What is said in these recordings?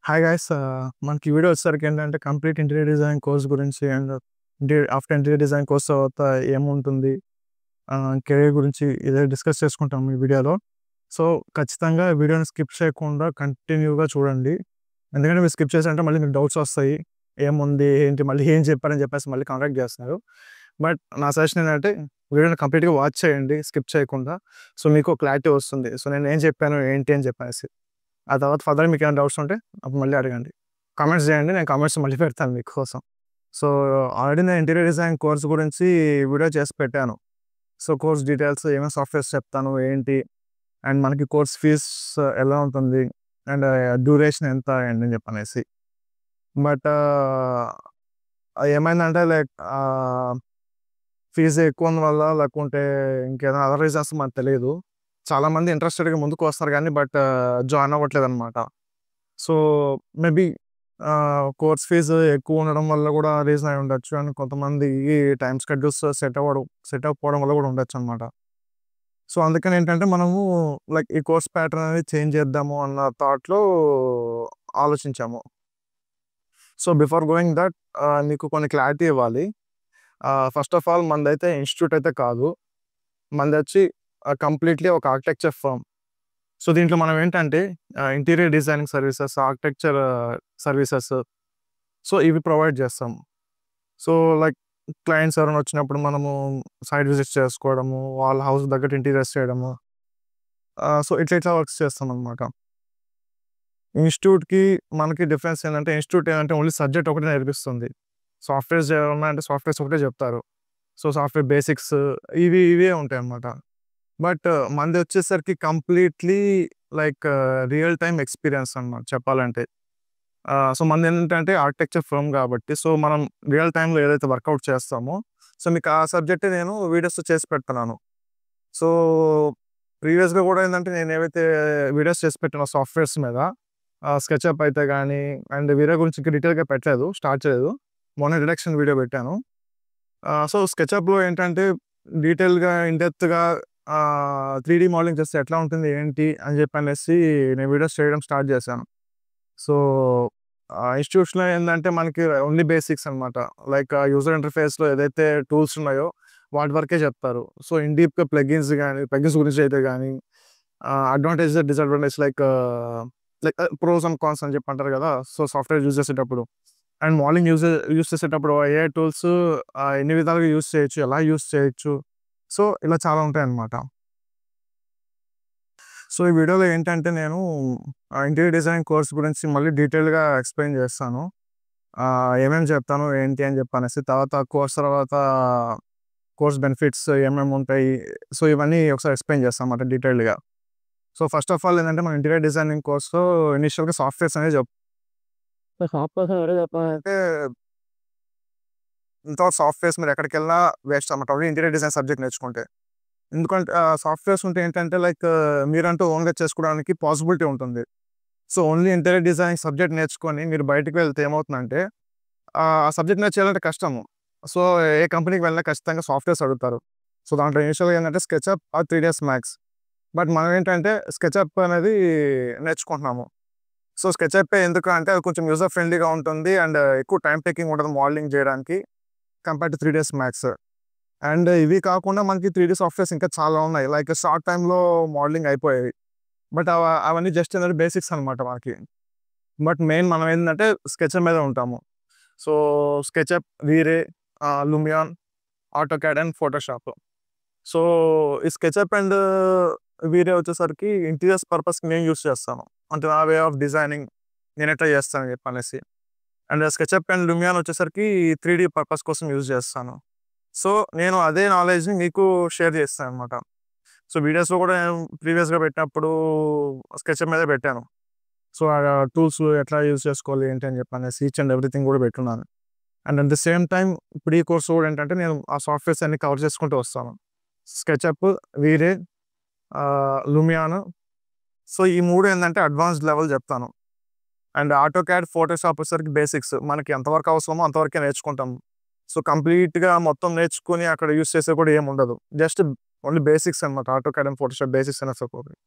Hi guys మనకి ఈ video వచ్చేసరికి ఏంటంటే కంప్లీట్ ఇంటీరియర్ డిజైన్ కోర్స్ గురించి and after interior design course తర్వాత ఏముంటుంది కెరీర్ గురించి ఇదే డిస్కస్ చేసుకుంటాం ఈ వీడియోలో. సో ఖచ్చితంగా వీడియోని స్కిప్ చేయకుండా కంటిన్యూగా చూడండి. ఎందుకంటే మీరు స్కిప్ చేశారంటే మళ్ళీ మీకు డౌట్స్ వస్తాయి. ఏముంది ఏంటి మళ్ళీ ఏం చెప్పారని చెప్పేసి మళ్ళీ కాంటాక్ట్ చేస్తారు. బట్ నా సజెషన్ ఏంటంటే వీడియోని కంప్లీట్గా వాచ్ చేయండి స్కిప్ చేయకుండా. సో మీకు క్లారిటీ వస్తుంది. సో నేను ఏం చెప్పాను ఏంటి అని చెప్పేసి. ఆ తర్వాత ఫర్దర్ మీకు ఏమైనా డౌట్స్ ఉంటే అప్పుడు మళ్ళీ అడగండి. కామెంట్స్ చేయండి. నేను కామెంట్స్ మళ్ళీ పెడతాను మీకోసం. సో ఆల్రెడీ నేను ఇంటీరియర్ డిజైన్ కోర్స్ గురించి వీడియో చేసి పెట్టాను. సో కోర్స్ డీటెయిల్స్ ఏమేమి సాఫ్ట్వేర్స్ చెప్తాను ఏంటి అండ్ మనకి కోర్స్ ఫీజ్ ఎలా ఉంటుంది అండ్ డ్యూరేషన్ ఎంత అని చెప్పనేసి. బట్ ఏమైందంటే లైక్ ఫీజు ఎక్కువ వల్ల లేకుంటే ఇంకేదైనా అదర్ రీజన్స్ మనకు తెలియదు. చాలామంది ఇంట్రెస్టెడ్గా ముందుకు వస్తారు కానీ బట్ జాయిన్ అవ్వట్లేదు అనమాట. సో మేబీ కోర్స్ ఫీజు ఎక్కువ ఉండడం వల్ల కూడా రీజన్ అయి ఉండొచ్చు అండ్ కొంతమంది ఈ టైం షెడ్యూల్స్ సెట్ అవ్వకపోవడం వల్ల కూడా ఉండొచ్చు అనమాట. సో అందుకని ఏంటంటే మనము లైక్ ఈ కోర్స్ ప్యాటర్న్ అనేది చేంజ్ చేద్దాము అన్న థాట్లో ఆలోచించాము. సో బిఫోర్ గోయింగ్ దట్ మీకు కొన్ని క్లారిటీ ఇవ్వాలి. ఫస్ట్ ఆఫ్ ఆల్ మనదైతే ఇన్స్టిట్యూట్ అయితే కాదు. మనది వచ్చి కంప్లీట్లీ ఒక ఆర్కిటెక్చర్ ఫర్మ్. సో దీంట్లో మనం ఏంటంటే interior designing services, architecture services so ఇవి ప్రొవైడ్ చేస్తాము. సో లైక్ క్లయింట్స్ ఎవరైనా వచ్చినప్పుడు మనము సైట్ విజిట్ చేసుకోవడము, వాళ్ళ హౌస్ తగ్గట్టు ఇంటీరియర్స్ చేయడము, సో ఇట్లా వర్క్స్ చేస్తాం అనమాట. ఇన్స్టిట్యూట్కి మనకి డిఫరెన్స్ ఏంటంటే ఇన్స్టిట్యూట్ ఏంటంటే ఓన్లీ సబ్జెక్ట్ ఒకటే నేర్పిస్తుంది. సాఫ్ట్వేర్స్ ఉన్నాయంటే సాఫ్ట్వేర్స్ ఒకటే చెప్తారు. సో సాఫ్ట్వేర్ బేసిక్స్ ఇవే ఉంటాయి అన్నమాట. బట్ మనది వచ్చేసరికి completely like real time experience అన్నమాట చెప్పాలంటే. సో మనది ఏంటంటే ఆర్కిటెక్చర్ ఫర్మ్ కాబట్టి సో మనం రియల్ టైంలో ఏదైతే వర్కౌట్ చేస్తామో సో మీకు ఆ సబ్జెక్టే నేను వీడియోస్ చేసి పెడుతున్నాను. సో ప్రీవియస్గా కూడా ఏంటంటే నేను ఏవైతే వీడియోస్ చేసి పెట్టానో సాఫ్ట్వేర్స్ మీద స్కెచ్అప్ అయితే కానీ అండ్ వేరే గురించి ఇంకా డీటెయిల్గా పెట్టలేదు, స్టార్ట్ చేయలేదు. మొన్న ఇంట్రడక్షన్ వీడియో పెట్టాను. సో స్కెచ్అప్లో ఏంటంటే డీటెయిల్గా ఇన్‌డెప్త్‌గా 3D మోడలింగ్ చేస్తే ఎట్లా ఉంటుంది ఏంటి అని చెప్పనేసి నేను వీడియోస్ చేయడం స్టార్ట్ చేశాను. సో ఇన్స్టిట్యూషన్‌లో ఏందంటే మనకి ఓన్లీ బేసిక్స్ అనమాట. లైక్ యూజర్ ఇంటర్‌ఫేస్‌లో ఏదైతే టూల్స్ ఉన్నాయో వాటి వరకే చెప్తారు. సో ఇన్ డీప్‌గా ప్లగిన్స్ గురించి అయితే గానీ advantage, disadvantage like pros and cons అని చెప్పి అంటారు కదా! సో సాఫ్ట్‌వేర్ యూజ్ చేసేటప్పుడు అండ్ మోడలింగ్ యూజ్ చేసేటప్పుడు ఏఐ టూల్స్ ఎన్ని విధాలుగా యూజ్ చేయొచ్చు, ఎలా యూజ్ చేయొచ్చు, సో ఇలా చాలా ఉంటాయన్నమాట. సో ఈ వీడియోలో ఏంటంటే నేను ఇంటీరియర్ డిజైన్ కోర్స్ గురించి మళ్ళీ డీటెయిల్గా ఎక్స్ప్లెయిన్ చేస్తాను. ఏమేమి చెప్తాను ఏంటి అని చెప్పనేసి. తర్వాత కోర్స్ బెనిఫిట్స్ ఏమేమి ఉంటాయి, సో ఇవన్నీ ఒకసారి ఎక్స్ప్లెయిన్ చేస్తాను అన్నమాట డీటెయిల్డ్గా. సో ఫస్ట్ ఆఫ్ ఆల్ ఏంటంటే మన ఇంటీరియర్ డిజైనింగ్ కోర్స్లో ఇనిషియల్గా సాఫ్ట్వేర్స్ అనేది అంటే ఇంతవరకు సాఫ్ట్వేర్స్ మీరు ఎక్కడికి వెళ్ళినా వేస్ట్ అన్నమాట ఓన్లీ ఇంటీరియర్ డిజైన్ సబ్జెక్ట్ నేర్చుకుంటే. ఎందుకంటే సాఫ్ట్వేర్స్ ఉంటే ఏంటంటే లైక్ మీరంటూ ఓన్గా చేసుకోవడానికి పాసిబిలిటీ ఉంటుంది. So only interior designing subject నేర్చుకొని మీరు బయటకు వెళ్తే ఏమవుతుందంటే ఆ సబ్జెక్ట్ మీద చేయాలంటే కష్టము. సో ఏ కంపెనీకి వెళ్ళినా ఖచ్చితంగా సాఫ్ట్వేర్స్ అడుగుతారు. సో దాంట్లో ఇనిషియల్గా ఏంటంటే SketchUp are 3ds max. But మనం ఏంటంటే స్కెచ్అప్ అనేది నేర్చుకుంటున్నాము. సో స్కెచ్అప్ ఎందుకు అంటే అది కొంచెం యూజర్ ఫ్రెండ్లీగా ఉంటుంది అండ్ ఎక్కువ టైం టేకింగ్ ఉంటుంది మోడలింగ్ చేయడానికి compare to 3ds max. And ఇవి కాకుండా మనకి 3D సాఫ్ట్వేర్స్ ఇంకా చాలా ఉన్నాయి. లైక్ షార్ట్ టైమ్‌లో మోడలింగ్ అయిపోయేవి. బట్ అవన్నీ జస్ట్ ఏంటంటే బేసిక్స్ అనమాట మనకి. బట్ మెయిన్ మనం ఏంటంటే స్కెచ్‌అప్ మీద ఉంటాము. సో స్కెచ్‌అప్, వీరే, లూమియాన్, ఆటోకాడ్ అండ్ ఫోటోషాప్. సో ఈ స్కెచ్‌అప్ అండ్ వీరే వచ్చేసరికి ఇంటీరియర్స్ పర్పస్‌కి నేను యూజ్ చేస్తాను. అంటే నా వే ఆఫ్ డిజైనింగ్ నేను ఎట్లా చేస్తానని చెప్పనేసి. అండ్ స్కెచ్‌అప్ అండ్ లూమియాన్ వచ్చేసరికి 3D పర్పస్ కోసం యూజ్ చేస్తాను. సో నేను అదే నాలెడ్జ్‌ని మీకు షేర్ చేస్తాను అనమాట. సో వీడియోస్‌లో కూడా నేను ప్రీవియస్‌గా పెట్టినప్పుడు స్కెచ్‌అప్ మీదే పెట్టాను. సో టూల్స్ ఎట్లా యూజ్ చేసుకోవాలి ఏంటి అని చెప్పనేసి ఈచ్ అండ్ ఎవ్రీథింగ్ కూడా పెట్టున్నాను. And at the same time ఇప్పుడు ఈ కోర్స్ కూడా ఏంటంటే నేను ఆ సాఫ్ట్వేర్స్ అన్ని కవర్ చేసుకుంటూ వస్తాను. స్కెచ్‌అప్, వీరే, లూమియాన్. సో ఈ 3 ఏందంటే అడ్వాన్స్డ్ లెవెల్ చెప్తాను. అండ్ ఆటోకాడ్, ఫోటోషాప్ వచ్చేసరికి బేసిక్స్ మనకి ఎంతవరకు అవసరమో అంతవరకే నేర్చుకుంటాం. సో కంప్లీట్‌గా మొత్తం నేర్చుకొని అక్కడ యూజ్ చేసేది కూడా ఏముండదు. జస్ట్ ఓన్లీ బేసిక్స్ అనమాట. ఆటోకాడ్ అండ్ ఫోటోషాప్ బేసిక్స్ అయినా సరిపోతాయి.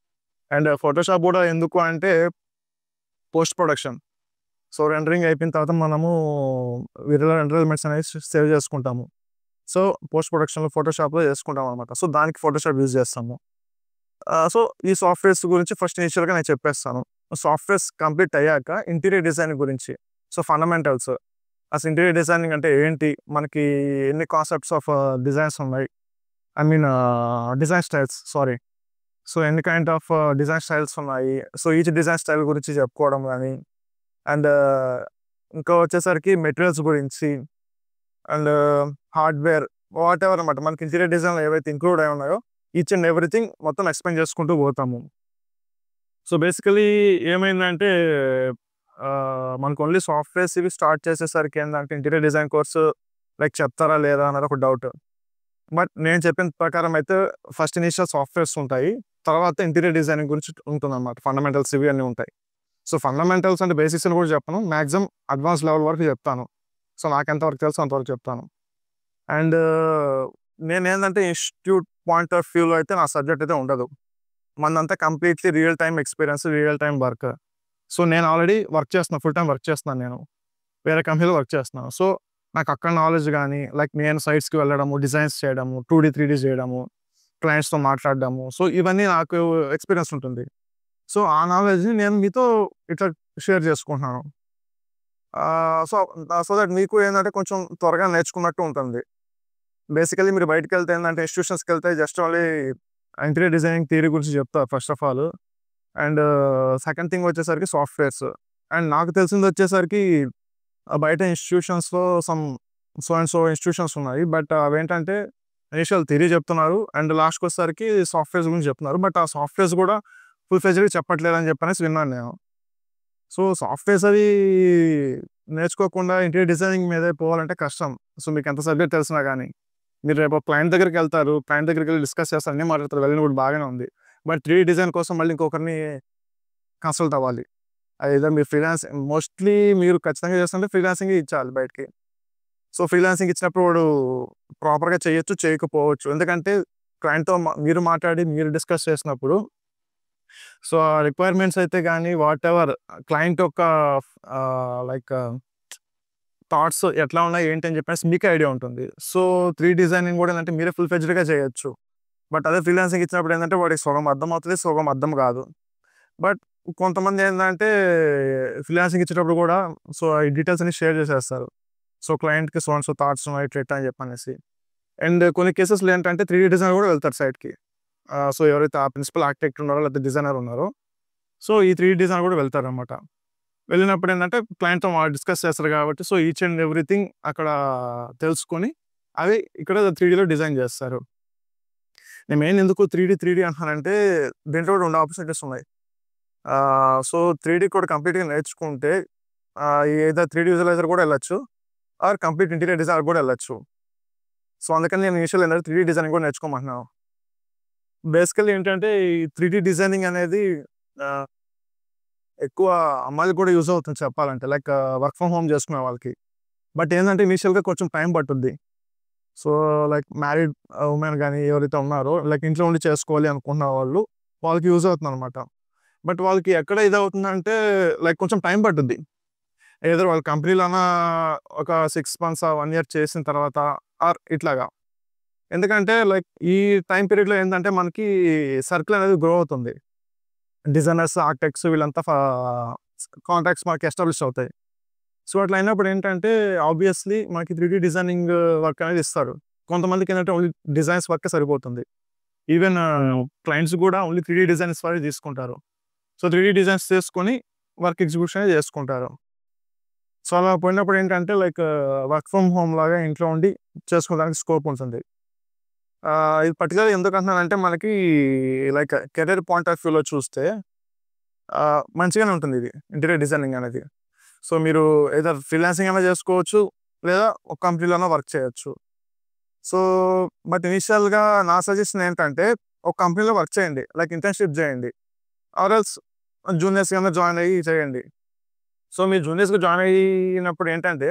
అండ్ ఫోటోషాప్ కూడా ఎందుకు అంటే పోస్ట్ ప్రొడక్షన్. సో రెండరింగ్ అయిపోయిన తర్వాత మనము విరల్ ఎలిమెంట్స్ అనేవి సేవ్ చేసుకుంటాము. సో పోస్ట్ ప్రొడక్షన్లో ఫోటోషాప్లో చేసుకుంటాం అనమాట. సో దానికి ఫోటోషాప్ యూజ్ చేస్తాము. సో ఈ సాఫ్ట్వేర్స్ గురించి ఫస్ట్ ఇనిషియల్గా నేను చెప్పేస్తాను. సాఫ్ట్వేర్స్ కంప్లీట్ అయ్యాక ఇంటీరియర్ డిజైన్ గురించి, సో ఫండమెంటల్స్, అసలు ఇంటీరియర్ డిజైనింగ్ అంటే ఏంటి, మనకి ఎన్ని కాన్సెప్ట్స్ ఆఫ్ డిజైన్స్ ఉన్నాయి, I mean design styles, sorry. So ఎన్ని కైండ్ ఆఫ్ డిజైన్ స్టైల్స్ ఉన్నాయి, సో ఈచ్ డిజైన్ స్టైల్ గురించి చెప్పుకోవడం కానీ, అండ్ ఇంకా వచ్చేసరికి మెటీరియల్స్ గురించి, అండ్ హార్డ్వేర్, వాట్ ఎవర్ అనమాట మనకి ఇంటీరియర్ డిజైన్లో ఏవైతే ఇంక్లూడ్ అయి ఉన్నాయో ఈచ్ అండ్ ఎవ్రీథింగ్ మొత్తం ఎక్స్ప్లెయిన్ చేసుకుంటూ పోతాము. సో బేసికలీ ఏమైందంటే మనకు ఓన్లీ సాఫ్ట్వేర్స్ ఇవి స్టార్ట్ చేసేసరికి ఏంటంటే ఇంటీరియర్ డిజైన్ కోర్సు లైక్ చెప్తారా లేదా అన్నది ఒక డౌట్. బట్ నేను చెప్పిన ప్రకారం అయితే ఫస్ట్ ఇనిషియల్ సాఫ్ట్వేర్స్ ఉంటాయి, తర్వాత ఇంటీరియర్ డిజైనింగ్ గురించి ఉంటుందన్నమాట. ఫండమెంటల్స్ ఇవి అన్నీ ఉంటాయి. సో ఫండమెంటల్స్ అంటే బేసిక్స్ అని కూడా చెప్పను, మ్యాక్సిమం అడ్వాన్స్ లెవెల్ వరకు చెప్తాను. సో నాకు ఎంతవరకు తెలుసు అంతవరకు చెప్తాను. అండ్ నేనేంటంటే ఇన్స్టిట్యూట్ పాయింట్ ఆఫ్ వ్యూలో అయితే నా సబ్జెక్ట్ అయితే ఉండదు. మనంతా completely real time experience, real time work. So నేను ఆల్రెడీ వర్క్ చేస్తున్నాను, ఫుల్ టైం వర్క్ చేస్తున్నాను, నేను వేరే కంపెనీలో వర్క్ చేస్తున్నాను. సో నాకు అక్కడ నాలెడ్జ్ కానీ, లైక్ నేను సైట్స్కి వెళ్ళడము, డిజైన్స్ చేయడము, 2D 3D చేయడము, క్లయింట్స్తో మాట్లాడడము, సో ఇవన్నీ నాకు ఎక్స్పీరియన్స్ ఉంటుంది. సో ఆ నాలెడ్జ్ని నేను మీతో ఇట్లా షేర్ చేసుకుంటున్నాను. సో సో దట్ మీకు ఏంటంటే కొంచెం త్వరగా నేర్చుకున్నట్టు ఉంటుంది. బేసికలీ మీరు బయటకు వెళ్తే ఏంటంటే ఇన్స్టిట్యూషన్స్కి వెళ్తే just only interior designing theory గురించి చెప్తారు first of all. And second thing వచ్చేసరికి సాఫ్ట్వేర్స్. అండ్ నాకు తెలిసింది వచ్చేసరికి బయట ఇన్స్టిట్యూషన్స్లో సో అండ్ సో ఇన్స్టిట్యూషన్స్ ఉన్నాయి. బట్ అవేంటంటే ఇనిషియల్ థియరీ చెప్తున్నారు అండ్ లాస్ట్కి వచ్చేసరికి సాఫ్ట్వేర్స్ గురించి చెప్తున్నారు. బట్ ఆ సాఫ్ట్వేర్స్ కూడా ఫుల్ ఫ్లెడ్జ్డ్గా చెప్పట్లేదని చెప్పనేసి విన్నాను నేను. సో సాఫ్ట్వేర్స్ అవి నేర్చుకోకుండా ఇంటీరియర్ డిజైనింగ్ మీదే పోవాలంటే కష్టం. సో మీకు ఎంత సబ్జెక్ట్ తెలిసినా కానీ మీరు రేపు క్లయింట్ దగ్గరికి వెళ్తారు, క్లయింట్ దగ్గరికి వెళ్ళి డిస్కస్ చేస్తారు, అన్నీ మాట్లాడతారు, వెళ్ళిన కూడా బాగానే ఉంది. బట్ 3D డిజైన్ కోసం మళ్ళీ ఇంకొకరిని కన్సల్ట్ అవ్వాలి. అదేదో మీరు మోస్ట్లీ మీరు ఖచ్చితంగా చేస్తుంటే ఫ్రీలాన్సింగ్ ఇచ్చాలి బయటికి. సో ఫ్రీలాన్సింగ్ ఇచ్చినప్పుడు వాడు ప్రాపర్గా చేయొచ్చు, చేయకపోవచ్చు. ఎందుకంటే క్లయింట్తో మీరు మాట్లాడి మీరు డిస్కస్ చేసినప్పుడు సో ఆ రిక్వైర్మెంట్స్ అయితే కానీ వాట్ ఎవర్ క్లయింట్ యొక్క లైక్ థాట్స్ ఎట్లా ఉన్నాయి ఏంటి అని చెప్పేసి మీకు ఐడియా ఉంటుంది. సో 3D డిజైనింగ్ కూడా ఏంటంటే మీరే ఫుల్ ఫ్లెడ్జ్డ్గా చేయొచ్చు. బట్ అదే ఫ్రీలాన్సింగ్ ఇచ్చినప్పుడు ఏంటంటే వాడికి సగం అర్థం అవుతుంది, సగం అర్థం కాదు. బట్ కొంతమంది ఏంటంటే ఫ్రీలాన్సింగ్ ఇచ్చేటప్పుడు కూడా సో ఈ డీటెయిల్స్ అన్ని షేర్ చేసేస్తారు. సో క్లయింట్కి సో అండ్ సో థాట్స్ ఉన్నాయి ఇట్లా అని చెప్పనేసి. అండ్ కొన్ని కేసెస్లో ఏంటంటే 3D డిజైనర్ కూడా వెళ్తారు సైట్కి. సో ఎవరైతే ఆ ప్రిన్సిపల్ ఆర్కిటెక్ట్ ఉన్నారో లేకపోతే డిజైనర్ ఉన్నారో సో ఈ 3D డిజైనర్ కూడా వెళ్తారనమాట. వెళ్ళినప్పుడు ఏంటంటే క్లయింట్తో డిస్కస్ చేస్తారు కాబట్టి సో ఈచ్ అండ్ ఎవ్రీథింగ్ అక్కడ తెలుసుకొని అవి ఇక్కడ 3Dలో డిజైన్ చేస్తారు. నేను మెయిన్ ఎందుకు 3D అంటున్నానంటే దీంట్లో కూడా 2 ఆపర్చునిటీస్ ఉన్నాయి. సో 3D కూడా కంప్లీట్గా నేర్చుకుంటే ఏదో 3D విజువలైజర్ కూడా వెళ్ళొచ్చు, ఆర్ కంప్లీట్ ఇంటీరియర్ డిజైనర్ కూడా వెళ్ళొచ్చు. సో అందుకని నేను ఇనిషియల్ ఏంటంటే 3D డిజైనింగ్ కూడా నేర్చుకోమంటున్నాను. బేసికల్లీ ఏంటంటే ఈ 3D డిజైనింగ్ అనేది ఎక్కువ అమ్మాయిలకు కూడా యూజ్ అవుతుంది చెప్పాలంటే, లైక్ వర్క్ ఫ్రమ్ హోమ్ చేసుకునే వాళ్ళకి. బట్ ఏంటంటే ఇనిషియల్గా కొంచెం టైం పట్టుద్ది. సో లైక్ మ్యారీడ్ ఉమెన్ కానీ ఎవరైతే ఉన్నారో లైక్ ఇంట్లో ఉండి చేసుకోవాలి అనుకున్న వాళ్ళకి యూజ్ అవుతుంది అనమాట. బట్ వాళ్ళకి ఎక్కడ ఇదవుతుందంటే లైక్ కొంచెం టైం పట్టుద్ది. ఏదో వాళ్ళ కంపెనీలోనా ఒక 6 months 1 year చేసిన తర్వాత ఆర్ ఇట్లాగా. ఎందుకంటే లైక్ ఈ టైం పీరియడ్లో ఏంటంటే మనకి సర్కిల్ అనేది గ్రో అవుతుంది. డిజైనర్స్, ఆర్కిటెక్ట్స్ వీళ్ళంతా కాంటాక్ట్స్ మనకి ఎస్టాబ్లిష్ అవుతాయి. సో అట్లా అయినప్పుడు ఏంటంటే ఆబ్వియస్లీ మనకి 3D డిజైనింగ్ వర్క్ అనేది ఇస్తారు. కొంతమందికి ఏంటంటే ఓన్లీ డిజైన్స్ వర్క్ సరిపోతుంది. ఈవెన్ క్లయింట్స్ కూడా ఓన్లీ 3D డిజైన్స్ వరకు తీసుకుంటారు. సో 3D డిజైన్స్ చేసుకొని వర్క్ ఎగ్జిక్యూషన్ చేసుకుంటారు. సో అలా పోయినప్పుడు ఏంటంటే లైక్ వర్క్ ఫ్రమ్ హోమ్ లాగా ఇంట్లో ఉండి చేసుకోవడానికి స్కోప్ ఉంటుంది. ఇది పర్టికులర్ ఎందుకు అంటున్నానంటే మనకి లైక్ కెరీర్ పాయింట్ ఆఫ్ వ్యూలో చూస్తే మంచిగానే ఉంటుంది ఇది ఇంటీరియర్ డిజైనింగ్ అనేది. సో మీరు ఏదో ఫ్రీలాన్సింగ్ అయినా చేసుకోవచ్చు, లేదా ఒక కంపెనీలోనే వర్క్ చేయొచ్చు. సో బట్ ఇనిషియల్గా నా సజెషన్ ఏంటంటే ఒక కంపెనీలో వర్క్ చేయండి, లైక్ ఇంటర్న్షిప్ చేయండి, ఆర్ ఎల్స్ జూనియర్స్గా జాయిన్ అయ్యి చేయండి. సో మీరు జూనియర్స్గా జాయిన్ అయినప్పుడు ఏంటంటే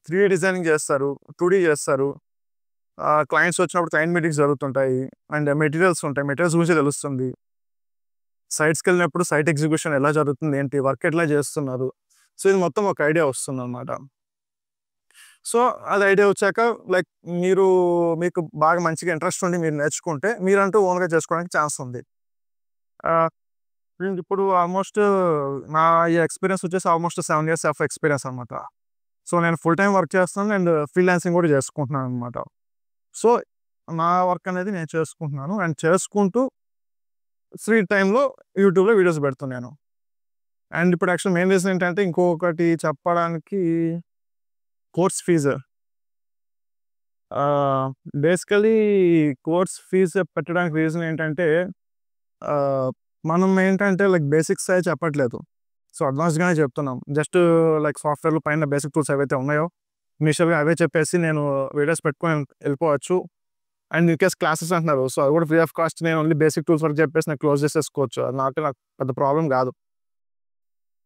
3D డిజైనింగ్ చేస్తారు, 2D చేస్తారు, క్లయింట్స్ వచ్చినప్పుడు క్లయింట్ మీటింగ్స్ జరుగుతుంటాయి, అండ్ మెటీరియల్స్ ఉంటాయి, మెటీరియల్స్ గురించి తెలుస్తుంది. సైట్స్‌కి వెళ్ళినప్పుడు సైట్ ఎగ్జిక్యూషన్ ఎలా జరుగుతుంది, ఏంటి, వర్క్ ఎట్లా చేస్తున్నారు. సో, ఇది మొత్తం ఒక ఐడియా వస్తుందనమాట. సో, అది ఐడియా వచ్చాక లైక్ మీరు మీకు బాగా మంచిగా ఇంట్రెస్ట్ ఉండి మీరు నేర్చుకుంటే మీరంటూ ఓన్‌గా చేసుకోవడానికి ఛాన్స్ ఉంది. ఆహ్, ఇప్పుడు ఆల్మోస్ట్ నా ఈ ఎక్స్‌పీరియన్స్ వచ్చేసి ఆల్మోస్ట్ 7 ఇయర్స్ ఆఫ్ ఎక్స్‌పీరియన్స్ అనమాట. సో, నేను ఫుల్ టైమ్ వర్క్ చేస్తున్నాను అండ్ ఫ్రీలాన్సింగ్ కూడా చేసుకుంటున్నాననమాట. సో, నా వర్క్ అనేది నేను చేసుకుంటున్నాను అండ్ చేసుకుంటూ ఫ్రీ టైమ్‌లో యూట్యూబ్‌లో వీడియోస్ పెడుతున్నాను. అండ్ ఇప్పుడు యాక్చువల్ మెయిన్ రీజన్ ఏంటంటే ఇంకొకటి చెప్పడానికి కోర్స్ ఫీజు. ఆహ్, బేసికల్లీ కోర్స్ ఫీజు పెట్టడానికి రీజన్ ఏంటంటే ఆహ్, మనం ఏంటంటే లైక్ బేసిక్స్ అయి చెప్పట్లేదు. సో, అడ్వాన్స్‌గానే చెప్తున్నాం. జస్ట్ లైక్ సాఫ్ట్‌వేర్‌లో పైన బేసిక్ టూల్స్ ఏవైతే ఉన్నాయో ఇనిషియల్‌గా అవే చెప్పేసి నేను వీడియోస్ పెట్టుకొని వెళ్ళిపోవచ్చు. అండ్ ఇన్‌కేస్ క్లాసెస్ అంటున్నారు. సో, అది కూడా ఫ్రీ ఆఫ్ కాస్ట్ నేను ఓన్లీ బేసిక్ టూల్స్ వరకు చెప్పేసి నేను క్లోజ్ చేసేసుకోవచ్చు. అది నాకు పెద్ద ప్రాబ్లమ్ కాదు.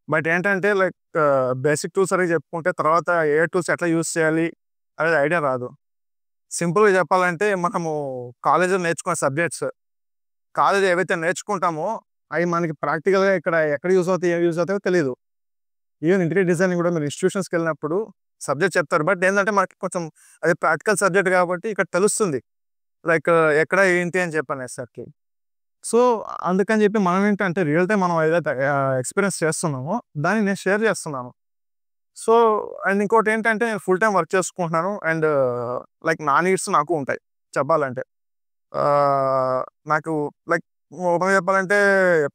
బట్ ఏంటంటే లైక్ బేసిక్ టూల్స్ వరకు చెప్పుకుంటే తర్వాత ఏ టూల్స్ ఎట్లా యూజ్ చేయాలి అనేది ఐడియా రాదు. సింపుల్‌గా చెప్పాలంటే మనము కాలేజ్‌లో నేర్చుకునే సబ్జెక్ట్స్, కాలేజ్‌లో ఏవైతే నేర్చుకుంటామో అయి మనకి ప్రాక్టికల్‌గా ఇక్కడ ఎక్కడ యూజ్ అవుతాయి, ఏం యూజ్ అవుతాయో తెలీదు. ఈవెన్ ఇంటీరియర్ డిజైనింగ్ కూడా మీరు ఇన్‌స్టిట్యూషన్స్‌కెళ్ళినప్పుడు సబ్జెక్ట్ చెప్తారు. బట్ ఏందంటే మనకి కొంచెం అది ప్రాక్టికల్ సబ్జెక్ట్ కాబట్టి ఇక్కడ తెలుస్తుంది. లైక్ ఎక్కడ ఏంటి అని చెప్పనేసరికి. సో, అందుకని చెప్పి మనం ఏంటంటే రియల్ టైమ్ మనం ఏదైతే ఎక్స్‌పీరియన్స్ చేస్తున్నామో దాన్ని నేను షేర్ చేస్తున్నాను. సో, అండ్ ఇంకోటేంటంటే నేను ఫుల్ టైమ్ వర్క్ చేసుకుంటున్నాను అండ్ లైక్ నా నీడ్స్ నాకు ఉంటాయి చెప్పాలంటే. ఆహ్, నాకు లైక్ ఓపెన్‌గా చెప్పాలంటే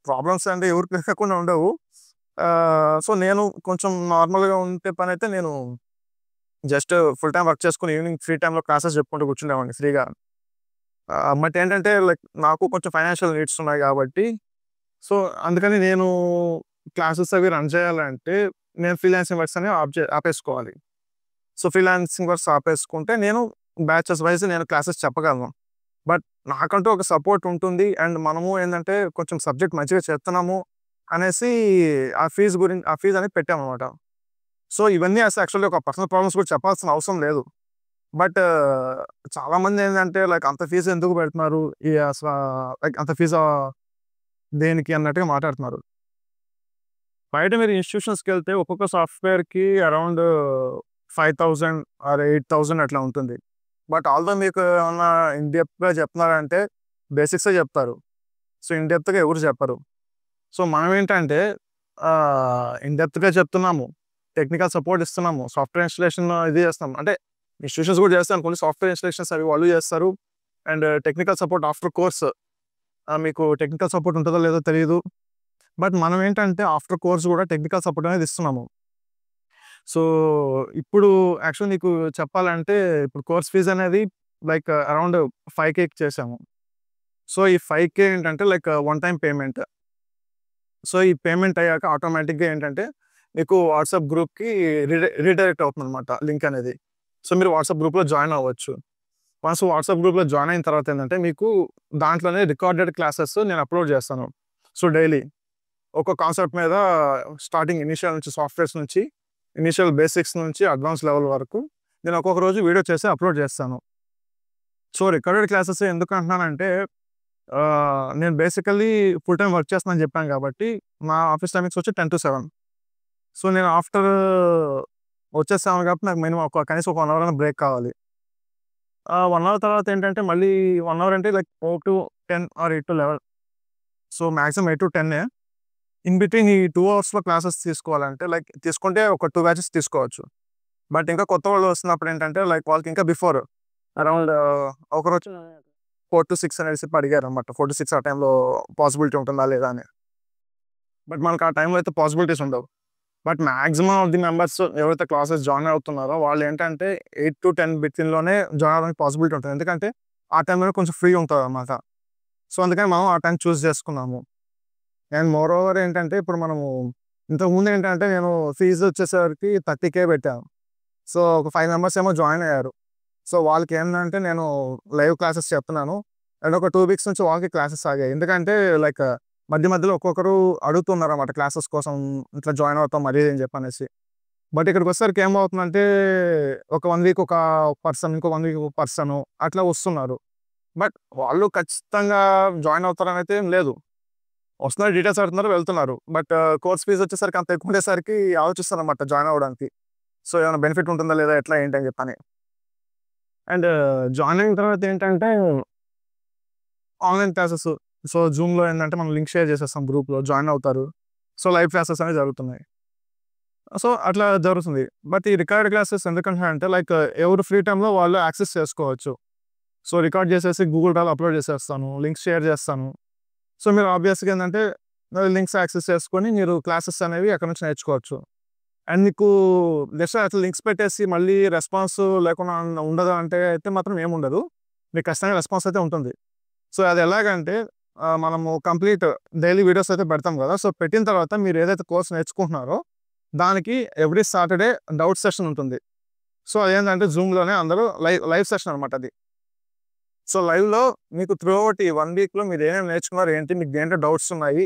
ప్రాబ్లమ్స్ అంటే ఎవరికి లేకుండా ఉండవు. సో, నేను కొంచెం నార్మల్‌గా ఉంటే పనైతే నేను జస్ట్ ఫుల్ టైమ్ వర్క్ చేసుకొని ఈవినింగ్ ఫ్రీ టైమ్‌లో క్లాసెస్ చెప్పుకుంటూ కూర్చునేవాడిని ఫ్రీగా. బట్ ఏంటంటే లైక్ నాకు కొంచెం ఫైనాన్షియల్ నీడ్స్ ఉన్నాయి కాబట్టి సో, అందుకని నేను క్లాసెస్ అవి రన్ చేయాలంటే నేను ఫ్రీలాన్సింగ్ వర్క్స్ అనేవి ఆపేసుకోవాలి. సో, ఫ్రీలాన్సింగ్ వర్క్స్ ఆపేసుకుంటే నేను బ్యాచెస్ వైస్ నేను క్లాసెస్ చెప్పగలను. బట్ నాకంటూ ఒక సపోర్ట్ ఉంటుంది. అండ్ మనము ఏందంటే కొంచెం సబ్జెక్ట్ మంచిగా చెప్తున్నాము అనేసి ఆ ఫీజ్ అనేది పెట్టామనమాట. సో, ఇవన్నీ అసలు యాక్చువల్లీ ఒక పర్సనల్ ప్రాబ్లమ్స్ కూడా చెప్పాల్సిన అవసరం లేదు. బట్ చాలామంది ఏందంటే లైక్ అంత ఫీజ్ ఎందుకు పెడుతున్నారు? లైక్ అంత ఫీజా దేనికి అన్నట్టుగా మాట్లాడుతున్నారు. బయట మీరు ఇన్‌స్టిట్యూషన్స్‌కెళ్తే ఒక్కొక్క సాఫ్ట్‌వేర్‌కి అరౌండ్ 5,000 ఆర్ 8,000 అట్లా ఉంటుంది. బట్ ఆల్‌దో మీకు ఏమన్నా ఇన్ డెప్త్‌గా చెప్తున్నారంటే బేసిక్సే చెప్తారు. సో, ఇన్ డెప్త్‌గా ఎవరు చెప్పరు. సో, మనం ఏంటంటే ఇన్ డెప్త్‌గా చెప్తున్నాము. టెక్నికల్ సపోర్ట్ ఇస్తున్నాము. సాఫ్ట్‌వేర్ ఇన్‌స్టాలేషన్ ఇది చేస్తున్నాం. అంటే ఇన్‌స్టిట్యూషన్స్ కూడా చేస్తాను. కొన్ని సాఫ్ట్‌వేర్ ఇన్‌స్టాలేషన్స్ అవి వాళ్ళు చేస్తారు. And technical support after course మీకు టెక్నికల్ సపోర్ట్ ఉంటదో లేదో తెలీదు. బట్ మనం ఏంటంటే ఆఫ్టర్ కోర్స్ కూడా టెక్నికల్ సపోర్ట్ అనేది ఇస్తున్నాము. సో, ఇప్పుడు యాక్చువల్లీ నీకు చెప్పాలంటే ఇప్పుడు కోర్స్ ఫీజ్ అనేది లైక్ అరౌండ్ 5,000కి చేసాము. సో, ఈ 5,000 ఏంటంటే like one time payment. So, ఈ పేమెంట్ అయ్యాక ఆటోమేటిక్‌గా ఏంటంటే మీకు వాట్సాప్ గ్రూప్‌కి రీడైరెక్ట్ అవుతుందనమాట లింక్ అనేది. సో, మీరు వాట్సాప్ గ్రూప్‌లో జాయిన్ అవ్వచ్చు. వన్స్ వాట్సాప్ గ్రూప్‌లో జాయిన్ అయిన తర్వాత ఏందంటే మీకు దాంట్లోనే రికార్డెడ్ క్లాసెస్ నేను అప్‌లోడ్ చేస్తాను. సో, డైలీ ఒక్కో కాన్సెప్ట్ మీద స్టార్టింగ్ ఇనీషియల్ నుంచి సాఫ్ట్‌వేర్స్ నుంచి, ఇనీషియల్ బేసిక్స్ నుంచి అడ్వాన్స్ లెవెల్ వరకు నేను ఒక్కొక్క రోజు వీడియో చేసి అప్‌లోడ్ చేస్తాను. సో, రికార్డెడ్ క్లాసెస్ ఎందుకు అంటున్నానంటే నేను బేసికల్లీ ఫుల్ టైమ్ వర్క్ చేస్తున్నానని చెప్పాను కాబట్టి నా ఆఫీస్ టైమింగ్స్ వచ్చి 10-7. సో, నేను ఆఫ్టర్ వచ్చేసాను కాబట్టి నాకు మినిమమ్ కనీసం ఒక 1 అవర్ అన్నా బ్రేక్ కావాలి. 1 అవర్ తర్వాత ఏంటంటే మళ్ళీ 1 అవర్ అంటే like 4-10 or 8-11. So, maximum 8-10 in between ఈ 2 అవర్స్‌లో క్లాసెస్ తీసుకోవాలంటే లైక్ తీసుకుంటే ఒక 2 బ్యాచెస్ తీసుకోవచ్చు. బట్ ఇంకా కొత్త వాళ్ళు వస్తున్నప్పుడు ఏంటంటే లైక్ వాళ్ళకి ఇంకా బిఫోర్ అరౌండ్ ఒకరోజు 4-6 అనేసి అడిగారనమాట. 4-6 ఆ టైంలో పాసిబిలిటీ ఉంటుందా లేదా అని. బట్ మనకు ఆ టైంలో అయితే పాసిబిలిటీస్ ఉండవు. But maximum of the members ఎవరైతే క్లాసెస్ జాయిన్ అవుతున్నారో వాళ్ళు ఏంటంటే 8-10 బిట్వీన్‌లోనే జాయిన్ అవ్వడానికి పాసిబిలిటీ ఉంటుంది. ఎందుకంటే ఆ టైంలోనే కొంచెం ఫ్రీ ఉంటదనమాట. సో, అందుకని మనం ఆ టైం చూజ్ చేసుకున్నాము. అండ్ మోర్ ఓవర్ ఏంటంటే ఇప్పుడు మనము ఇంతకుముందు ఏంటంటే నేను ఫీజ్ వచ్చేసరికి 30,000 పెట్టాను. సో, ఒక 5 మెంబర్స్ ఏమో జాయిన్ అయ్యారు. సో, వాళ్ళకేందంటే నేను లైవ్ క్లాసెస్ చెప్తున్నాను. అండ్ ఒక 2 వీక్స్ నుంచి వాళ్ళకి క్లాసెస్ ఆగాయి. ఎందుకంటే లైక్ మధ్య మధ్యలో ఒక్కొక్కరు అడుగుతున్నారన్నమాట క్లాసెస్ కోసం ఇట్లా జాయిన్ అవుతాం అది ఇది అని చెప్పనేసి. బట్ ఇక్కడికొచ్చేసరికి ఏమవుతుందంటే ఒక 1 వీక్ ఒక పర్సన్, ఇంకో 1 వీక్ ఒక పర్సను అట్లా వస్తున్నారు. బట్ వాళ్ళు ఖచ్చితంగా జాయిన్ అవుతారనైతే ఏం లేదు. వస్తున్నారు, డీటెయిల్స్ అడుగుతున్నారు, వెళ్తున్నారు. బట్ కోర్స్ ఫీజ్ వచ్చేసరికి అంత ఎక్కువ ఉండేసరికి ఆలోచిస్తారనమాట జాయిన్ అవ్వడానికి. సో, ఏమైనా బెనిఫిట్ ఉంటుందా లేదా ఎట్లా ఏంటి అని చెప్పని. అండ్ జాయిన్ అయిన తర్వాత ఏంటంటే ఆన్‌లైన్ క్లాసెస్. సో, జూమ్‌లో ఏందంటే మనం లింక్ షేర్ చేసేస్తాం గ్రూప్‌లో జాయిన్ అవుతారు. సో, లైవ్ క్లాసెస్ అనేవి జరుగుతున్నాయి. సో, అట్లా జరుగుతుంది. బట్ ఈ రికార్డ్ క్లాసెస్ ఎందుకంటున్నానంటే లైక్ ఎవరు ఫ్రీ టైమ్‌లో వాళ్ళు యాక్సెస్ చేసుకోవచ్చు. సో, రికార్డ్ చేసేసి గూగుల్ డ్రైవ్‌లో అప్‌లోడ్ చేసేస్తాను. లింక్స్ షేర్ చేస్తాను. సో, మీరు ఆబ్వియస్‌గా ఏందంటే లింక్స్ యాక్సెస్ చేసుకొని మీరు క్లాసెస్ అనేవి అక్కడి నుంచి నేర్చుకోవచ్చు. అండ్ మీకు జస్ట్ అట్లా లింక్స్ పెట్టేసి మళ్ళీ రెస్పాన్స్ లేకుండా ఉండదా అంటే అయితే మాత్రం ఏముండదు. మీకు ఖచ్చితంగా రెస్పాన్స్ అయితే ఉంటుంది. సో, అది ఎలాగంటే మనము కంప్లీట్ డైలీ వీడియోస్ అయితే పెడతాం గదా! సో, పెట్టిన తర్వాత మీరు ఏదైతే కోర్స్ నేర్చుకుంటున్నారో దానికి ఎవ్రీ సాటర్‌డే డౌట్ సెషన్ ఉంటుంది. సో, అదేంటంటే జూమ్‌లోనే అందరూ లైవ్ సెషన్ అనమాట అది. సో, లైవ్‌లో మీకు త్రూ ఔట్ ఈ 1 వీక్‌లో మీరు ఏమేమి నేర్చుకున్నారు ఏంటి? మీకు దేంట్లో డౌట్స్ ఉన్నాయి?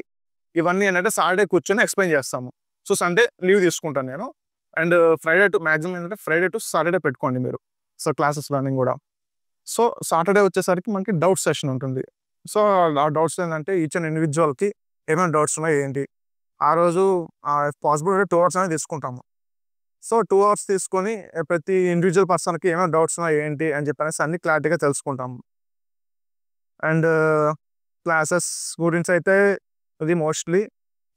ఇవన్నీ ఏంటంటే సాటర్‌డే కూర్చొని ఎక్స్‌ప్లెయిన్ చేస్తాము. సో, సండే లీవ్ తీసుకుంటాను నేను. అండ్ ఫ్రైడే టు మాక్సిమం ఏంటంటే ఫ్రైడే టు సాటర్‌డే పెట్టుకోండి మీరు. సో, క్లాసెస్ రన్నింగ్ గూడా. సో, సాటర్‌డే వచ్చేసరికి మనకి డౌట్ సెషన్ ఉంటుంది. సో, ఆ డౌట్స్ ఏందంటే ఈచ్ అండ్ ఇండివిడ్యువల్‌కి ఏమేమి డౌట్స్ ఉన్నాయి ఏంటి? ఆ రోజు ఇఫ్ పాసిబుల్ అయితే 2 అవర్స్ అనేది తీసుకుంటాము. సో, 2 అవర్స్ తీసుకొని ప్రతి ఇండివిడ్యువల్ పర్సన్‌కి ఏమేమి డౌట్స్ ఉన్నాయి ఏంటి అని చెప్పనేసి అన్ని క్లారిటీగా తెలుసుకుంటాము. అండ్ క్లాసెస్ గురించయితే ఇది మోస్ట్‌లీ.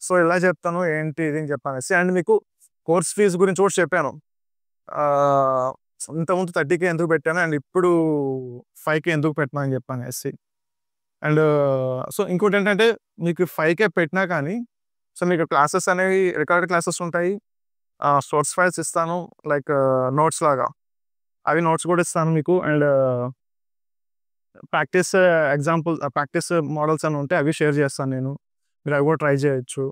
సో, ఎలా చెప్తాను ఏంటి ఇది అని చెప్పనేసి. అండ్ మీకు కోర్స్ ఫీజ్ గురించి కూడా చెప్పాను. ఆహ్, ఇంతకుముందు 30,000 ఎందుకు పెట్టాను అండ్ ఇప్పుడు 5,000 ఎందుకు పెట్టినా అని చెప్పనేసి. అండ్ సో, ఇంకోటేంటంటే మీకు 5,000 పెట్టినా కానీ సో, మీకు క్లాసెస్ అనేవి రికార్డెడ్ క్లాసెస్ ఉంటాయి. సోర్స్ ఫైల్స్ ఇస్తాను. లైక్ నోట్స్ లాగా. అవి నోట్స్ కూడా ఇస్తాను మీకు. అండ్ ప్రాక్టీస్ ప్రాక్టీస్ మోడల్స్ అని ఉంటే అవి షేర్ చేస్తాను నేను. మీరు అవి కూడా ట్రై చేయొచ్చు.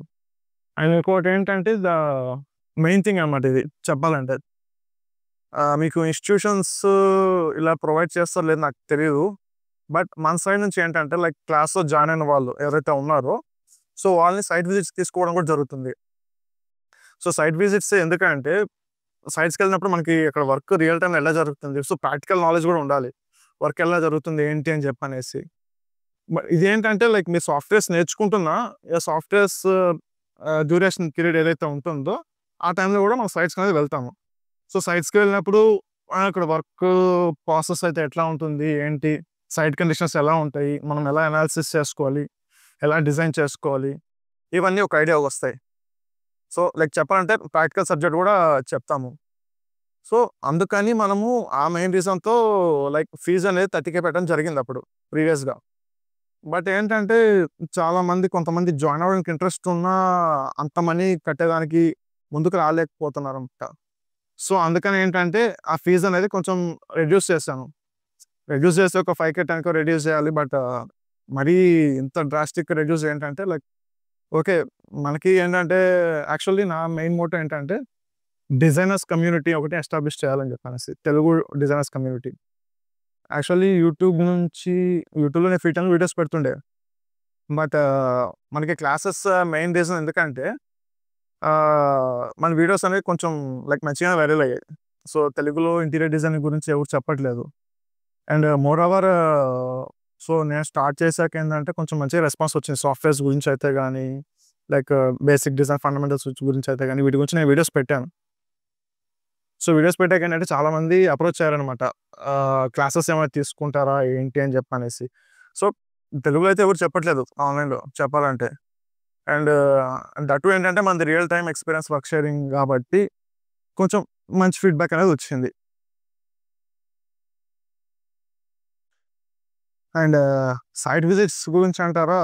అండ్ ఇంకోటేంటంటే మెయిన్ థింగ్ అనమాట ఇది చెప్పాలంటే. మీకు ఇన్‌స్టిట్యూషన్స్ ఇలా ప్రొవైడ్ చేస్తారో లేదో నాకు తెలీదు. బట్ మన సైడ్ నుంచి ఏంటంటే లైక్ క్లాస్‌లో జాయిన్ అయిన వాళ్ళు ఎవరైతే ఉన్నారో సో, వాళ్ళని సైట్ విజిట్స్ తీసుకోవడం కూడా జరుగుతుంది. సో, సైట్ విజిట్స్ ఎందుకంటే సైట్స్‌కెళ్ళినప్పుడు మనకి అక్కడ వర్క్ రియల్ టైమ్‌లో ఎలా జరుగుతుంది? సో, ప్రాక్టికల్ నాలెడ్జ్ కూడా ఉండాలి. వర్క్ ఎలా జరుగుతుంది? ఏంటి? అని చెప్పనేసి. ఇదేంటంటే లైక్ మీరు సాఫ్ట్‌వేర్స్ నేర్చుకుంటున్నా సాఫ్ట్‌వేర్స్ డ్యూరేషన్ పీరియడ్ ఏదైతే ఉంటుందో ఆ టైంలో కూడా మనం సైట్స్‌కనేది వెళ్తాము. సో, సైట్స్‌కి వెళ్ళినప్పుడు అక్కడ వర్క్ ప్రాసెస్ అయితే ఎట్లా ఉంటుంది? ఏంటి? సైట్ కండిషన్స్ ఎలా ఉంటాయి? మనం ఎలా అనాలిసిస్ చేసుకోవాలి? ఎలా డిజైన్ చేసుకోవాలి? ఇవన్నీ ఒక ఐడియా వస్తాయి. సో, లైక్ చెప్పాలంటే ప్రాక్టికల్ సబ్జెక్ట్ కూడా చెప్తాము. సో, అందుకని మనము ఆ మెయిన్ రీజన్‌తో లైక్ ఫీజ్ అనేది 30,000 పెట్టడం జరిగిందప్పుడు ప్రీవియస్‌గా. బట్ ఏంటంటే కొంతమంది జాయిన్ అవ్వడానికి ఇంట్రెస్ట్ ఉన్నా అంత మనీ కట్టేదానికి ముందుకు రాలేకపోతున్నారన్నమాట. సో, అందుకని ఏంటంటే ఆ ఫీజ్ అనేది కొంచెం రెడ్యూస్ చేశాను. రెడ్యూస్ చేస్తే ఒక 5,000, 10,000 రెడ్యూస్ చేయాలి. బట్ మరీ ఇంత డ్రాస్టిక్‌గా రెడ్యూస్ ఏంటంటే లైక్ ఓకే. మనకి ఏంటంటే యాక్చువల్లీ నా మెయిన్ మోటో ఏంటంటే డిజైనర్స్ కమ్యూనిటీ ఒకటి ఎస్టాబ్లిష్ చేయాలని చెప్పనేసి. Telugu designers community. యాక్చువల్లీ యూట్యూబ్‌లో నేను ఫ్రీ టైమ్‌లో వీడియోస్ పెడుతుండే. బట్ మనకి క్లాసెస్ మెయిన్ రీజన్ ఎందుకంటే మన వీడియోస్ అనేవి కొంచెం లైక్ మంచిగానే వైరల్ అయ్యాయి. సో, తెలుగులో ఇంటీరియర్ డిజైనింగ్ గురించి ఎవరు చెప్పట్లేదు. అండ్ మోర్ ఓవర్ సో, నేను స్టార్ట్ చేశాక ఏందంటే కొంచెం మంచిగా రెస్పాన్స్ వచ్చింది. సాఫ్ట్‌వేర్స్ గురించి అయితే గానీ, లైక్ బేసిక్ డిజైన్ ఫండమెంటల్స్ గురించి అయితే గానీ, వీటి గురించి నేను వీడియోస్ పెట్టాను. సో, వీడియోస్ పెట్టాక ఏంటంటే చాలామంది అప్రోచ్ అయ్యారనమాట. క్లాసెస్ ఏమైనా తీసుకుంటారా? ఏంటి? అని చెప్పనేసి. సో, తెలుగులో అయితే ఎవరు చెప్పట్లేదు ఆన్‌లైన్‌లో చెప్పాలంటే. అండ్ దట్ టూ ఏంటంటే మనది real time experience work sharing గాబట్టి కొంచెం మంచి ఫీడ్‌బ్యాక్ అనేది వచ్చింది. అండ్ సైట్ విజిట్స్ గురించి అంటారా?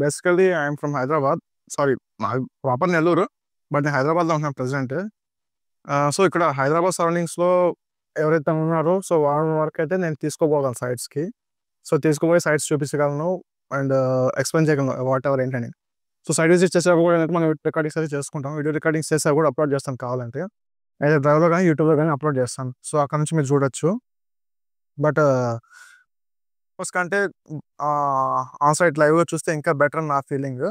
Basically I am from Hyderabad. Sorry, నాది ప్రాపర్ నెల్లూరు. బట్ నేను హైదరాబాద్‌లో ఉంటున్నాను ప్రెజెంట్. సో, ఇక్కడ హైదరాబాద్ సరౌండింగ్స్‌లో ఎవరైతే ఉన్నారో సో, వాళ్ళ వరకైతే నేను తీసుకోపోగలను సైట్స్‌కి. సో, తీసుకుపోయి సైట్స్ చూపించగలను. అండ్ ఎక్స్‌ప్లెయిన్ చేయగలను వాటెవర్ ఏంటని. సో, సైట్ విజిట్ చేసాక కూడా ఏంటంటే మనం రికార్డింగ్స్ అయితే చేసుకుంటాం. వీడియో రికార్డింగ్స్ చేసాక కూడా అప్‌లోడ్ చేస్తాను కావాలంటే. అయితే డ్రైవ్‌లో గానీ, యూట్యూబ్‌లో గానీ అప్‌లోడ్ చేస్తాను. సో, అక్కడి నుంచి మీరు చూడొచ్చు. బట్ కోర్స్ కంటే ఆన్ సైట్ లైవ్‌గా చూస్తే ఇంకా బెటర్ అని నా ఫీలింగ్.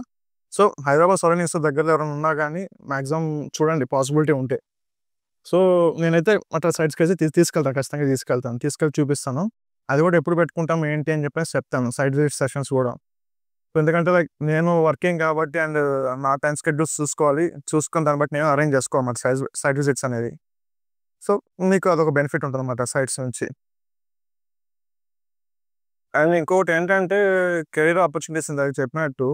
సో, హైదరాబాద్ సరౌండింగ్స్‌లో దగ్గరలో ఎవరైనా ఉన్నా గానీ మాక్సిమం చూడండి పాసిబిలిటీ ఉంటే. సో, నేనైతే అట్లా సైట్స్‌కైతే తీసుకెళ్తాను. ఖచ్చితంగా తీసుకెళ్తాను. తీసుకెళ్ళి చూపిస్తాను. అది కూడా ఎప్పుడు పెట్టుకుంటాం ఏంటి అని చెప్పేసి చెప్తాను. సైట్ విజిట్ సెషన్స్ గూడా. ఎందుకంటే లైక్ నేను వర్కింగ్ కాబట్టి అండ్ నా టైం షెడ్యూల్స్ చూసుకోవాలి. చూసుకొని దాన్ని బట్టి నేను అరేంజ్ చేసుకోవాలన్నమాట సైట్ విజిట్స్ అనేది. సో, మీకు అదొక బెనిఫిట్ ఉంటదన్నమాట సైట్స్ నుంచి. అండ్ ఇంకోటేంటంటే కెరీర్ ఆపర్చునిటీస్ ఇందాక చెప్పినట్టు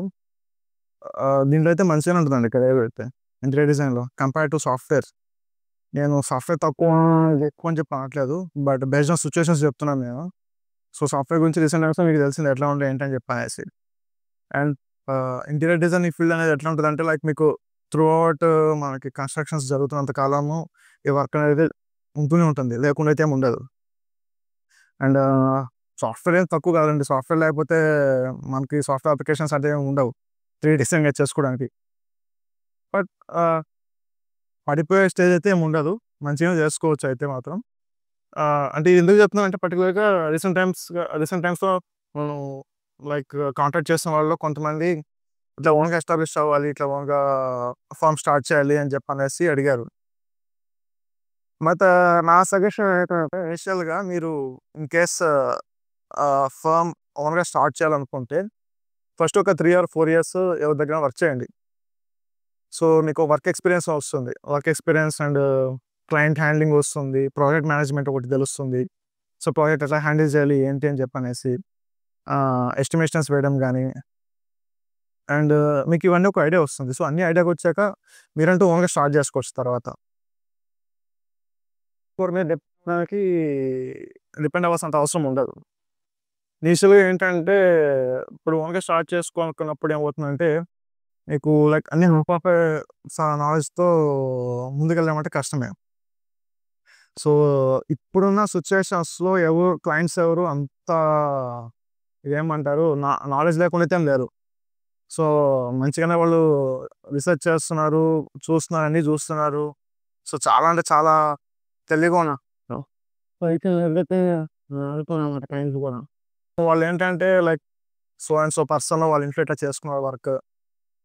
దీంట్లో అయితే మంచిగానే ఉంటదండి కెరీర్ అయితే. ఇంటీరియర్ డిజైన్‌లో కంపేర్ టు సాఫ్ట్‌వేర్. నేను సాఫ్ట్‌వేర్ తక్కువ, ఎక్కువ అని చెప్పి అనట్లేదు. బట్ బేస్డ్ ఆన్ సిట్యుయేషన్స్ చెప్తున్నాను నేను. సో, సాఫ్ట్‌వేర్ గురించి రీసెంట్ టైమ్స్‌లో మీకు తెలిసింది ఎట్లా ఉండే ఏంటి అని చెప్పనేసి. అండ్ ఇంటీరియర్ డిజైన్ ఈ ఫీల్డ్ అనేది ఎట్లా ఉంటదంటే లైక్ మీకు త్రూ ఔట్ మనకి కన్‌స్ట్రక్షన్స్ జరుగుతున్నంత కాలము ఈ వర్క్ అనేది ఉంటూనే ఉంటుంది. లేకుండా అయితే ఏమి ఉండదు. అండ్ సాఫ్ట్‌వేర్ ఏం తక్కువ కాదండి. సాఫ్ట్‌వేర్ లేకపోతే మనకి సాఫ్ట్‌వేర్ అప్లికేషన్స్ అంటే ఏమి ఉండవు. 3 డిజైన్‌గా చేసుకోవడానికి. బట్ ఆహ్, పడిపోయే స్టేజ్ అయితే ఏమి ఉండదు. మంచిగానే చేసుకోవచ్చు అయితే మాత్రం. అంటే ఇది ఎందుకు చెప్తున్నానంటే పర్టిక్యులర్‌గా రీసెంట్ టైమ్స్‌లో మనం లైక్ కాంటాక్ట్ చేసిన వాళ్ళలో కొంతమంది ఇట్లా ఓన్‌గా ఎస్టాబ్లిష్ అవ్వాలి. ఇట్లా ఓన్‌గా ఫర్మ్ స్టార్ట్ చేయాలి అని చెప్పనేసి అడిగారు. బట్ నా సజెషన్ ఏంటంటే ఇనిషియల్‌గా మీరు ఇన్ కేస్ ఫర్మ్ ఓన్‌గా స్టార్ట్ చేయాలనుకుంటే ఫస్ట్ ఒక 3 ఆర్ 4 ఇయర్స్ ఎవరి దగ్గరైనా వర్క్ చేయండి. సో, మీకు వర్క్ ఎక్స్‌పీరియన్స్ వస్తుంది. Work experience and client handling వస్తుంది. ప్రాజెక్ట్ మేనేజ్‌మెంట్ ఒకటి తెలుస్తుంది. సో, ప్రాజెక్ట్ ఎట్లా హ్యాండిల్ చేయాలి ఏంటి అని చెప్పనేసి ఎస్టిమేషన్స్ వేయడం గానీ అండ్ మీకు ఇవన్నీ ఒక ఐడియా వస్తుంది. సో, అన్ని ఐడియాకొచ్చాక మీరంటూ ఓన్‌గా స్టార్ట్ చేసుకోవచ్చు తర్వాత. ఒకరి మీద మనకి డిపెండ్ అవ్వాల్సినంత అవసరం ఉండదు. ఇనిషియల్‌గా ఏంటంటే ఇప్పుడు ఓన్‌గా స్టార్ట్ చేసుకోవాలనుకున్నప్పుడు ఏమవుతుందంటే మీకు లైక్ అన్ని హాఫ్ హాఫే నాలెడ్జ్‌తో ముందుకెళ్ళడం కష్టమే. సో, ఇప్పుడున్న సిట్యుయేషన్స్‌లో క్లయింట్స్ ఎవరు అంత ఇదేమంటారు నాలెడ్జ్ లేకుండా అయితే ఏం లేరు. సో, మంచిగానే వాళ్ళు రిసర్చ్ చేస్తున్నారు, చూస్తున్నారు, అన్నీ చూస్తున్నారు. సో, చాలా అంటే చాలా తెలివిగా ఉన్నారు. సో, అయితే ఎవరైతే అడుగుతున్నారన్నమాట క్లయింట్స్ కూడా. వాళ్ళేంటంటే like so and so person వాళ్ళ ఇంట్లో ఇట్లా చేసుకున్నారు వర్క్.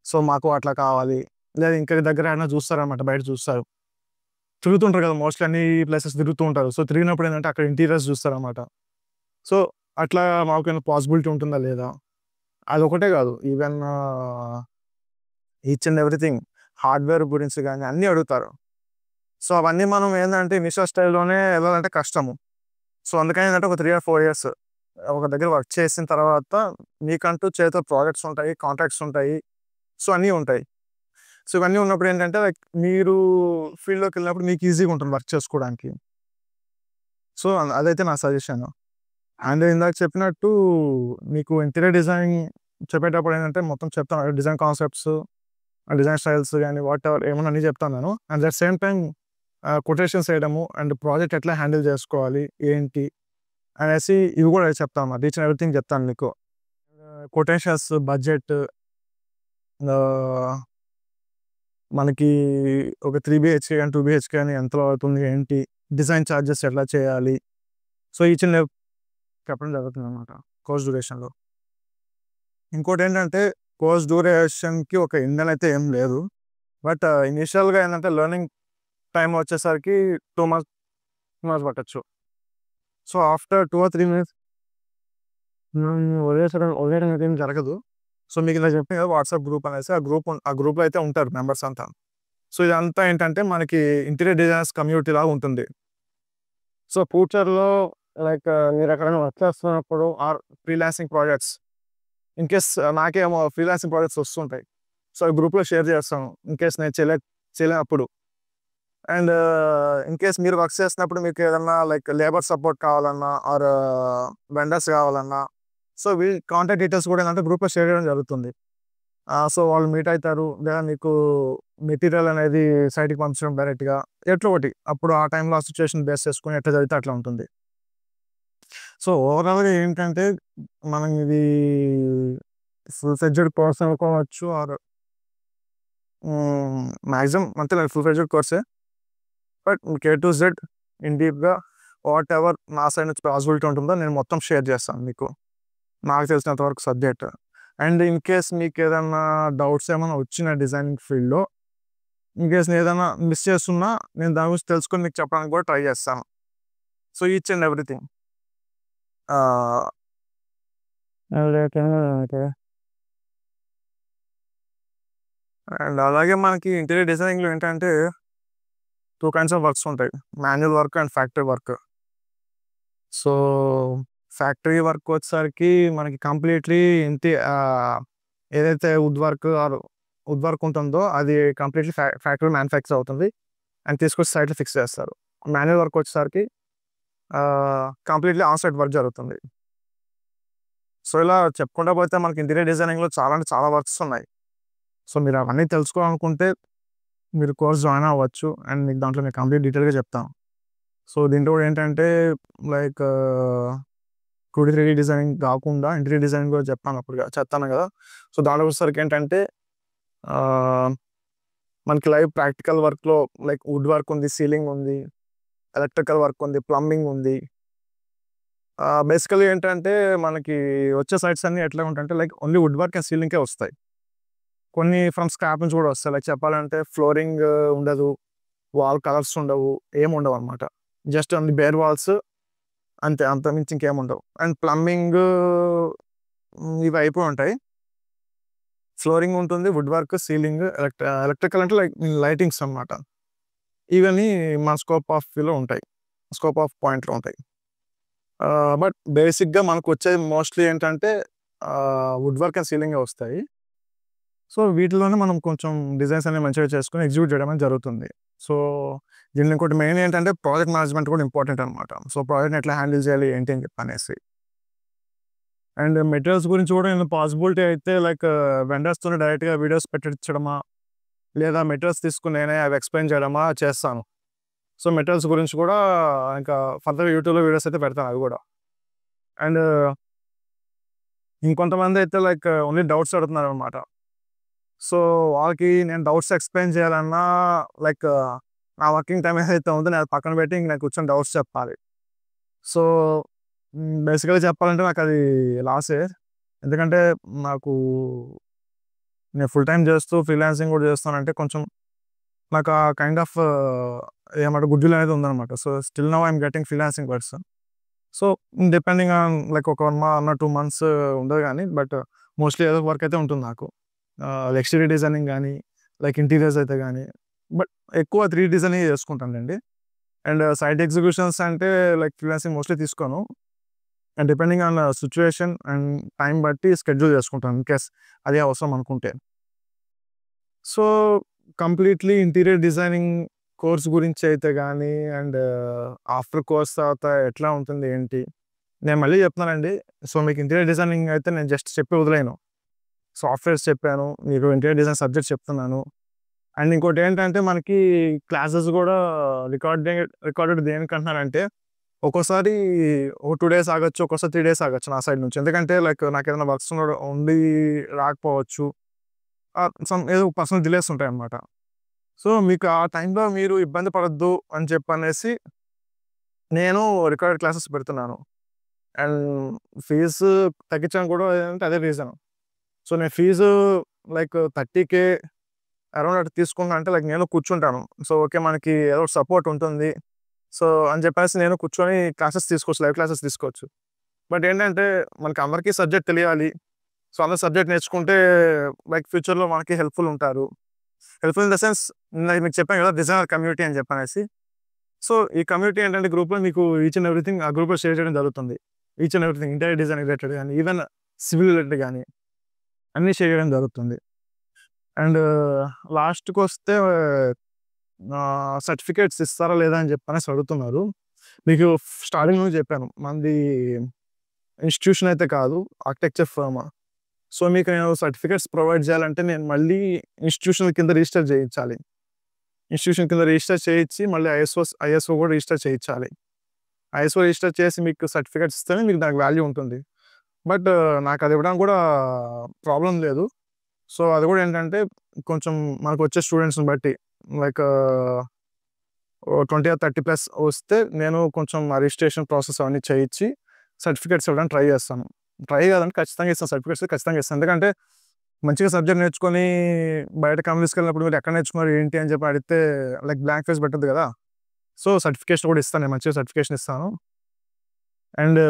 సో, మాకు అట్లా కావాలి. లేదా ఇంకరి దగ్గర ఏమైనా చూస్తారనమాట. బయట చూస్తారు. తిరుగుతుంటారు కదా! మోస్ట్‌లీ అన్ని ప్లేసెస్ తిరుగుతూ ఉంటారు. సో, తిరిగినప్పుడు ఏందంటే అక్కడ ఇంటీరియర్స్ చూస్తారనమాట. సో, అట్లా మాకేమైనా పాసిబిలిటీ ఉంటుందా లేదా? అదొకటే కాదు. Even each and everything hardware గురించి గాని అన్నీ అడుగుతారు. సో, అవన్నీ మనం ఏందంటే ఇనిషియల్ స్టేజ్‌లోనే ఎళ్ళాలంటే కష్టము. సో, అందుకని ఏందంటే ఒక 3 ఆర్ 4 ఇయర్స్ ఒక దగ్గర వర్క్ చేసిన తర్వాత మీకంటూ చేతిలో ప్రాజెక్ట్స్ ఉంటాయి, కాంట్రాక్ట్స్ ఉంటాయి. సో, అన్నీ ఉంటాయి. సో, ఇవన్నీ ఉన్నప్పుడు ఏంటంటే లైక్ మీరు ఫీల్డ్‌లోకెళ్ళినప్పుడు మీకు ఈజీగా ఉంటుంది వర్క్ చేసుకోవడానికి. సో, అదైతే నా సజెషన్. అండ్ ఇందాక చెప్పినట్టు మీకు ఇంటీరియర్ డిజైన్ చెప్పేటప్పుడు ఏంటంటే మొత్తం చెప్తాను. డిజైన్ కాన్సెప్ట్స్, డిజైన్ స్టైల్స్ గాని వాటెవర్ ఏమన్నా అన్నీ చెప్తాను నేను. At the same time quotations ఏయడము అండ్ ప్రాజెక్ట్ ఎట్లా హ్యాండిల్ చేసుకోవాలి, ఏంటి అనేసి ఇవి కూడా చెప్తానన్నమాట. ఈచ్ అండ్ ఎవ్రీథింగ్ చెప్తాను మీకు. కొటేషన్స్, బడ్జెట్ ఆహ్, మనకి ఒక 3 బీహెచ్‌కే గాని, 2 బీహెచ్‌కే గాని ఎంతలో అవుతుంది, ఏంటి, డిజైన్ చార్జెస్ ఎట్లా చేయాలి. సో, ఈచ్ అండ్ చెప్పడం జరుగుతుందన్నమాట కోర్స్ డ్యూరేషన్‌లో. ఇంకోటేంటంటే కోర్స్ డ్యూరేషన్‌కి ఒక ఎండ్ అయితే ఏం లేదు. బట్ ఇనిషియల్‌గా ఏందంటే లెర్నింగ్ టైమ్ వచ్చేసరికి 2 మంత్స్, 2 మంత్స్ పట్టొచ్చు. సో, ఆఫ్టర్ 2 ఆర్ 3 మంత్స్ వదిలేయడం అయితే ఏం జరగదు. సో, మీకు ఇందాక చెప్పాను కదా! వాట్సాప్ గ్రూప్ అనేసి ఆ గ్రూప్‌లో అయితే ఉంటారు మెంబర్స్ అంతా. సో, ఇదంతా ఏంటంటే మనకి ఇంటీరియర్ డిజైనర్స్ కమ్యూనిటీ లాగా ఉంటుంది. సో, ఫ్యూచర్‌లో లైక్ మీరెక్కడైనా వర్క్ చేస్తున్నప్పుడు ఆర్ ఫ్రీలాన్సింగ్ ప్రాజెక్ట్స్ ఇన్‌కేస్ నాకేమో ఫ్రీలాన్సింగ్ ప్రాజెక్ట్స్ వస్తుంటాయి. సో, గ్రూప్‌లో షేర్ చేస్తాను. ఇన్‌కేస్ నేను చేయలేనప్పుడు. అండ్ ఇన్‌కేస్ మీరు వర్క్ చేస్తున్నప్పుడు మీకేదన్నా లైక్ లేబర్ సపోర్ట్ కావాలన్నా ఆర్ వెండర్స్ కావాలన్నా సో, కాంటాక్ట్ డీటెయిల్స్ కూడా ఏందంటే గ్రూప్‌లో షేర్ చేయడం జరుగుతుంది. సో, వాళ్ళు మీట్ అయితారు. లేదా మీకు మెటీరియల్ అనేది సైట్‌కి పంపించడం డైరెక్ట్‌గా. ఎట్లో ఒకటి. అప్పుడు ఆ టైంలో ఆ సిట్యుయేషన్ బేస్ చేసుకొని ఎట్లా జరిగితే అట్లా ఉంటుంది. సో, ఓవరాల్‌గా ఏంటంటే మనం ఇది ఫుల్ ఫ్లెడ్జెడ్ కోర్స్ అనుకోవచ్చు ఆర్ మాక్సిమం అంతేలే ఫుల్ ఫ్లెడ్జెడ్ కోర్సే. But K to Z in డీప్‌గా వాటెవర్ నా సైడ్ నుంచి పాసిబిలిటీ ఉంటుందో నేను మొత్తం షేర్ చేస్తాను మీకు. నాకు తెలిసినంత వరకు సబ్జెక్ట్. అండ్ ఇన్ కేస్ మీకేదన్నా డౌట్స్ ఏమన్నా వచ్చిన డిజైనింగ్ ఫీల్డ్‌లో ఇన్‌కేస్ నేనేదైనా మిస్ చేసున్నా నేను దాని గురించి తెలుసుకొని మీకు చెప్పడానికి కూడా ట్రై చేస్తాను. So, each and everything. ఆహ్, అండ్ అలాగే మనకి ఇంటీరియర్ డిజైనింగ్‌లో ఏంటంటే 2 కైండ్స్ ఆఫ్ వర్క్స్ ఉంటాయి. Manual work and factory work. So, factory work వచ్చేసరికి మనకి కంప్లీట్‌లీ ఏదైతే వుడ్ వర్క్ ఉంటుందో అది కంప్లీట్‌లీ ఫ్యాక్టరీ మ్యానుఫ్యాక్చర్ అవుతుంది. అండ్ తీసుకొచ్చి సైట్‌లో ఫిక్స్ చేస్తారు. మాన్యువల్ వర్క్ వచ్చేసరికి కంప్లీట్‌లీ ఆన్ సైట్ వర్క్ జరుగుతుంది. సో, ఇలా చెప్పుకుంటా పోతే మనకి ఇంటీరియర్ డిజైనింగ్‌లో చాలా అంటే చాలా వర్క్స్ ఉన్నాయి. సో, మీరు అవన్నీ తెలుసుకోవాలనుకుంటే మీరు కోర్స్ జాయిన్ అవ్వచ్చు. అండ్ మీకు దాంట్లో నేను కంప్లీట్ డీటెయిల్‌గా చెప్తాను. సో, దీంట్లో కూడా ఏంటంటే లైక్ 2డీ, 3డీ డిజైనింగ్ కాకుండా ఇంటీరియర్ డిజైనింగ్ కూడా చెప్తాను కదా! సో, దాంట్లో వచ్చేసరికి ఏంటంటే ఆహ్, మనకి లైవ్ ప్రాక్టికల్ వర్క్‌లో లైక్ వుడ్ వర్క్ ఉంది, సీలింగ్ ఉంది, ఎలక్ట్రికల్ వర్క్ ఉంది, ప్లంబింగ్ ఉంది. బేసికల్లీ ఏంటంటే మనకి వచ్చే సైట్స్ అన్నీ ఎట్లా ఉంటాయంటే like only wood work and సీలింగ్‌కే వస్తాయి. కొన్ని ఫ్రమ్ స్క్రాప్ నుంచి కూడా వస్తాయి. లైక్ చెప్పాలంటే ఫ్లోరింగ్ ఉండదు, వాల్ కలర్స్ ఉండవు, ఏముండవనమాట. జస్ట్ ఓన్లీ బేర్ వాల్స్ అంతే. అంతకు మించి ఇంకేముండవు. అండ్ ప్లంబింగ్ ఇవి అయిపోయి ఉంటాయి. ఫ్లోరింగ్ ఉంటుంది, వుడ్ వర్క్, సీలింగ్, ఎలక్ట్రికల్ అంటే లైక్ లైటింగ్స్ అనమాట. ఇవన్నీ మన స్కోప్ ఆఫ్ వ్యూలో ఉంటాయి. స్కోప్ ఆఫ్ పాయింట్‌లో ఉంటాయి. బట్ బేసిక్‌గా మనకొచ్చేది మోస్ట్‌లీ ఏంటంటే వుడ్ వర్క్ అండ్ సీలింగే వస్తాయి. సో, వీటిలోనే మనం కొంచెం డిజైన్స్ అనేవి మంచిగా చేసుకొని ఎగ్జిక్యూట్ చేయడం అనేది జరుగుతుంది. సో, దీనిలో ఇంకోటి మెయిన్ ఏంటంటే ప్రాజెక్ట్ మేనేజ్‌మెంట్ కూడా ఇంపార్టెంట్ అనమాట. సో, ప్రాజెక్ట్‌ని ఎట్లా హ్యాండిల్ చేయాలి ఏంటి అని చెప్పనేసి. అండ్ మెటీరియల్స్ గురించి కూడా నేను పాసిబిలిటీ అయితే లైక్ వెండర్స్‌తోనే డైరెక్ట్‌గా వీడియోస్ పెట్టించడమా, లేదా మెటీరియల్స్ తీసుకొని నేనే అవి ఎక్స్‌ప్లెయిన్ చేయడమా చేస్తాను. సో, మెటీరియల్స్ గురించి కూడా ఇంకా ఫర్దర్ యూట్యూబ్‌లో వీడియోస్ అయితే పెడతాను అవి కూడా. అండ్ ఇంకొంతమందయితే లైక్ ఓన్లీ డౌట్స్ అడుగుతున్నారనమాట. సో, వాళ్ళకి నేను డౌట్స్ ఎక్స్‌ప్లెయిన్ చేయాలన్నా లైక్ నా వర్కింగ్ టైమ్ ఏదైతే ఉందో నేను అది పక్కన పెట్టి ఇంక నేను కూర్చొని డౌట్స్ చెప్పాలి. సో, బేసికల్‌గా చెప్పాలంటే నాకది లాసే. ఎందుకంటే నాకు నేను ఫుల్ టైమ్ చేస్తూ ఫ్రీలాన్సింగ్ కూడా చేస్తున్నానంటే కొంచెం నాకు ఆ కైండ్ ఆఫ్ ఏమంటారు గుడ్ విల్ అనేది ఉందనమాట. So, still now I am getting freelancing person. So, depending on like ఒక 1 2 మంత్స్ ఉండదు గానీ, బట్ మోస్ట్‌లీ ఏదో ఒక వర్క్ అయితే ఉంటుంది నాకు. ఎక్స్‌టీరియర్ డిజైనింగ్ గానీ, లైక్ ఇంటీరియర్స్ అయితే గానీ, బట్ ఎక్కువ 3 డిజైనింగే చేసుకుంటానులెండి. అండ్ సైట్ ఎగ్జిక్యూషన్స్ అంటే లైక్ ఫ్రీలాన్సింగ్ మోస్ట్‌లీ తీసుకోను. And depending on situation and time బట్టి షెడ్యూల్ చేసుకుంటాను ఇన్‌కేస్ అదే అవసరం అనుకుంటే. So, completely interior designing course గురించి అయితే గానీ, అండ్ ఆఫ్టర్ కోర్స్ తర్వాత ఎట్లా ఉంటుంది ఏంటి? నేను మళ్ళీ చెప్తున్నానండి. సో, మీకు ఇంటీరియర్ డిజైనింగ్ అయితే నేను జస్ట్ చెప్పి వదిలేయను. సాఫ్ట్‌వేర్స్ చెప్పాను. మీకు ఇంటీరియర్ డిజైన్ సబ్జెక్ట్ చెప్తున్నాను. అండ్ ఇంకోటేంటంటే మనకి క్లాసెస్ గూడా రికార్డెడ్ దేనికంటున్నానంటే, ఒక్కోసారి ఒక 2 డేస్ ఆగొచ్చు. ఒక్కోసారి 3 డేస్ ఆగొచ్చు నా సైడ్ నుంచి. ఎందుకంటే లైక్ నాకేదైనా వర్క్స్ ఉండి రాకపోవచ్చు. ఏదో పర్సనల్ డిలేస్ ఉంటాయన్నమాట. సో, మీకు ఆ టైంలో మీరు ఇబ్బంది పడొద్దు అని చెప్పనేసి నేను రికార్డెడ్ క్లాసెస్ పెడుతున్నాను. అండ్ ఫీజు తగ్గించడానికి కూడా ఏంటంటే అదే రీజన్. సో, నేను ఫీజు లైక్ 30,000 అరౌండ్ అట్లా తీసుకున్నా అంటే లైక్ నేను కూర్చుంటాను. So, okay. మనకి ఏదో ఒకటి సపోర్ట్ ఉంటుంది. సో, అని చెప్పేసి నేను కూర్చొని క్లాసెస్ తీసుకోవచ్చు. లైవ్ క్లాసెస్ తీసుకోవచ్చు. బట్ ఏంటంటే మనకి అందరికీ సబ్జెక్ట్ తెలియాలి. సో, అందరూ సబ్జెక్ట్ నేర్చుకుంటే లైక్ ఫ్యూచర్‌లో మనకి హెల్ప్‌ఫుల్ ఉంటారు. హెల్ప్‌ఫుల్ ఇన్ ద సెన్స్ ఇందాక మీకు చెప్పాను కదా! డిజైనర్ కమ్యూనిటీ అని చెప్పనేసి. సో, ఈ కమ్యూనిటీ ఏంటంటే గ్రూప్‌లో మీకు ఈచ్ అండ్ ఎవ్రీథింగ్ ఆ గ్రూప్‌లో షేర్ చేయడం జరుగుతుంది. Each and everything interior design related గాని, ఈవెన్ సివిల్ రిలేటెడ్ గాని అన్నీ షేర్ చేయడం జరుగుతుంది. అండ్ లాస్ట్‌కొస్తే సర్టిఫికేట్స్ ఇస్తారా లేదా అని చెప్పనేసి అడుగుతున్నారు. మీకు స్టార్టింగ్ నుంచి చెప్పాను. మనది ఇన్‌స్టిట్యూషన్ అయితే కాదు. Architecture firm. సో, మీకు నేను సర్టిఫికేట్స్ ప్రొవైడ్ చేయాలంటే నేను మళ్ళీ ఇన్‌స్టిట్యూషన్ కింద రిజిస్టర్ చేయించాలి. ఇన్‌స్టిట్యూషన్ కింద రిజిస్టర్ చేయించి మళ్ళీ ఐఎస్ఓ కూడా రిజిస్టర్ చేయించాలి. ఐఎస్ఓ రిజిస్టర్ చేసి మీకు సర్టిఫికేట్స్ ఇస్తేనే మీకు దానికి వాల్యూ ఉంటుంది. బట్ నాకది ఇవ్వడానికి కూడా ప్రాబ్లమ్ లేదు. సో, అది కూడా ఏంటంటే కొంచెం మనకొచ్చే స్టూడెంట్స్‌ని బట్టి లైక్ ఓ 20 ఆర్ 30 ప్లస్ వస్తే నేను కొంచెం ఆ రిజిస్ట్రేషన్ ప్రాసెస్ అవన్నీ చేయించి సర్టిఫికేట్స్ ఇవ్వడానికి ట్రై చేస్తాను. ట్రై కాదండి ఖచ్చితంగా ఇస్తాను. సర్టిఫికేట్స్ ఖచ్చితంగా ఇస్తాను. ఎందుకంటే మంచిగా సబ్జెక్ట్ నేర్చుకొని బయట కంపెనీస్‌కెళ్ళినప్పుడు మీరు ఎక్కడ నేర్చుకున్నారు ఏంటి అని చెప్పి అడిగితే లైక్ బ్లాంక్ ఫేస్ పెట్టొద్దు కదా! సో, సర్టిఫికేషన్ కూడా ఇస్తాను. నేను మంచిగా సర్టిఫికేషన్ ఇస్తాను. అండ్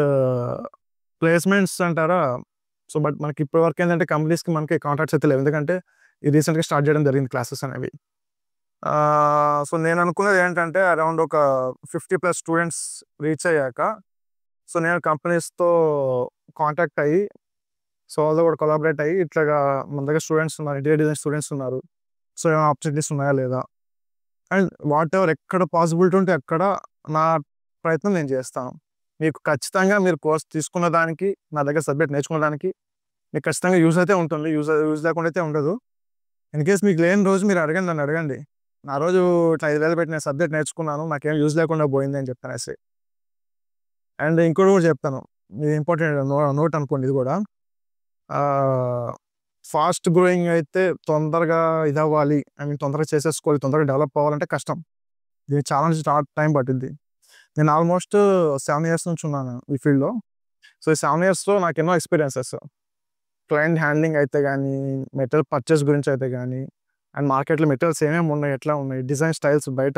ప్లేస్‌మెంట్స్ అంటారా? సో, బట్ మనకి ఇప్పటి వరకు ఏంటంటే కంపెనీస్‌కి మనకి కాంట్రాక్ట్స్ అయితే లేవు. ఎందుకంటే ఈ రీసెంట్గా స్టార్ట్ చేయడం జరిగింది క్లాసెస్ అనేవి. సో నేను అనుకున్నది ఏంటంటే అరౌండ్ ఒక 50+ స్టూడెంట్స్ రీచ్ అయ్యాక సో నేను కంపెనీస్తో కాంటాక్ట్ అయ్యి సో వాళ్ళతో కూడా కొలాబరేట్ అయ్యి ఇట్లాగా మన దగ్గర స్టూడెంట్స్ ఉన్నారు, ఇంటీరియర్ డిజైన్ స్టూడెంట్స్ ఉన్నారు, సో ఏమైనా ఆపర్చునిటీస్ ఉన్నాయా లేదా, అండ్ వాట్ ఎవర్ ఎక్కడ పాసిబిలిటీ ఉంటే అక్కడ నా ప్రయత్నం నేను చేస్తాను. మీకు ఖచ్చితంగా మీరు కోర్స్ తీసుకున్న దానికి నా దగ్గర సబ్జెక్ట్ నేర్చుకున్న దానికి మీకు ఖచ్చితంగా యూజ్ అయితే ఉంటుంది, యూజ్ లేకుండా అయితే ఉండదు. ఇన్ కేస్ మీకు లేని రోజు మీరు అడగండి, నన్ను అడగండి. నా రోజు ఇట్లా 5,000 పెట్టి నేను సబ్జెక్ట్ నేర్చుకున్నాను, నాకేం యూజ్ లేకుండా పోయింది అని చెప్తాను. అండ్ ఇంకోటి కూడా చెప్తాను, ఇది ఇంపార్టెంట్ నోట్ అనుకోండి ఇది కూడా. ఫాస్ట్ గ్రోయింగ్ అయితే తొందరగా ఇదవ్వాలి, ఐ మీన్ తొందరగా చేసేసుకోవాలి, తొందరగా డెవలప్ అవ్వాలంటే కష్టం. దీనికి చాలా టైం పట్టింది. నేను ఆల్మోస్ట్ 7 years నుంచి ఉన్నాను ఈ ఫీల్డ్లో. సో ఈ 7 yearsలో నాకు ఎన్నో ఎక్స్పీరియన్సెస్, క్లయింట్ హ్యాండ్లింగ్ అయితే కానీ, మెటీరియల్ పర్చేస్ గురించి అయితే కానీ, అండ్ మార్కెట్లో మెటీరియల్స్ ఏమేమి ఉన్నాయి, ఎట్లా ఉన్నాయి, డిజైన్ స్టైల్స్ బయట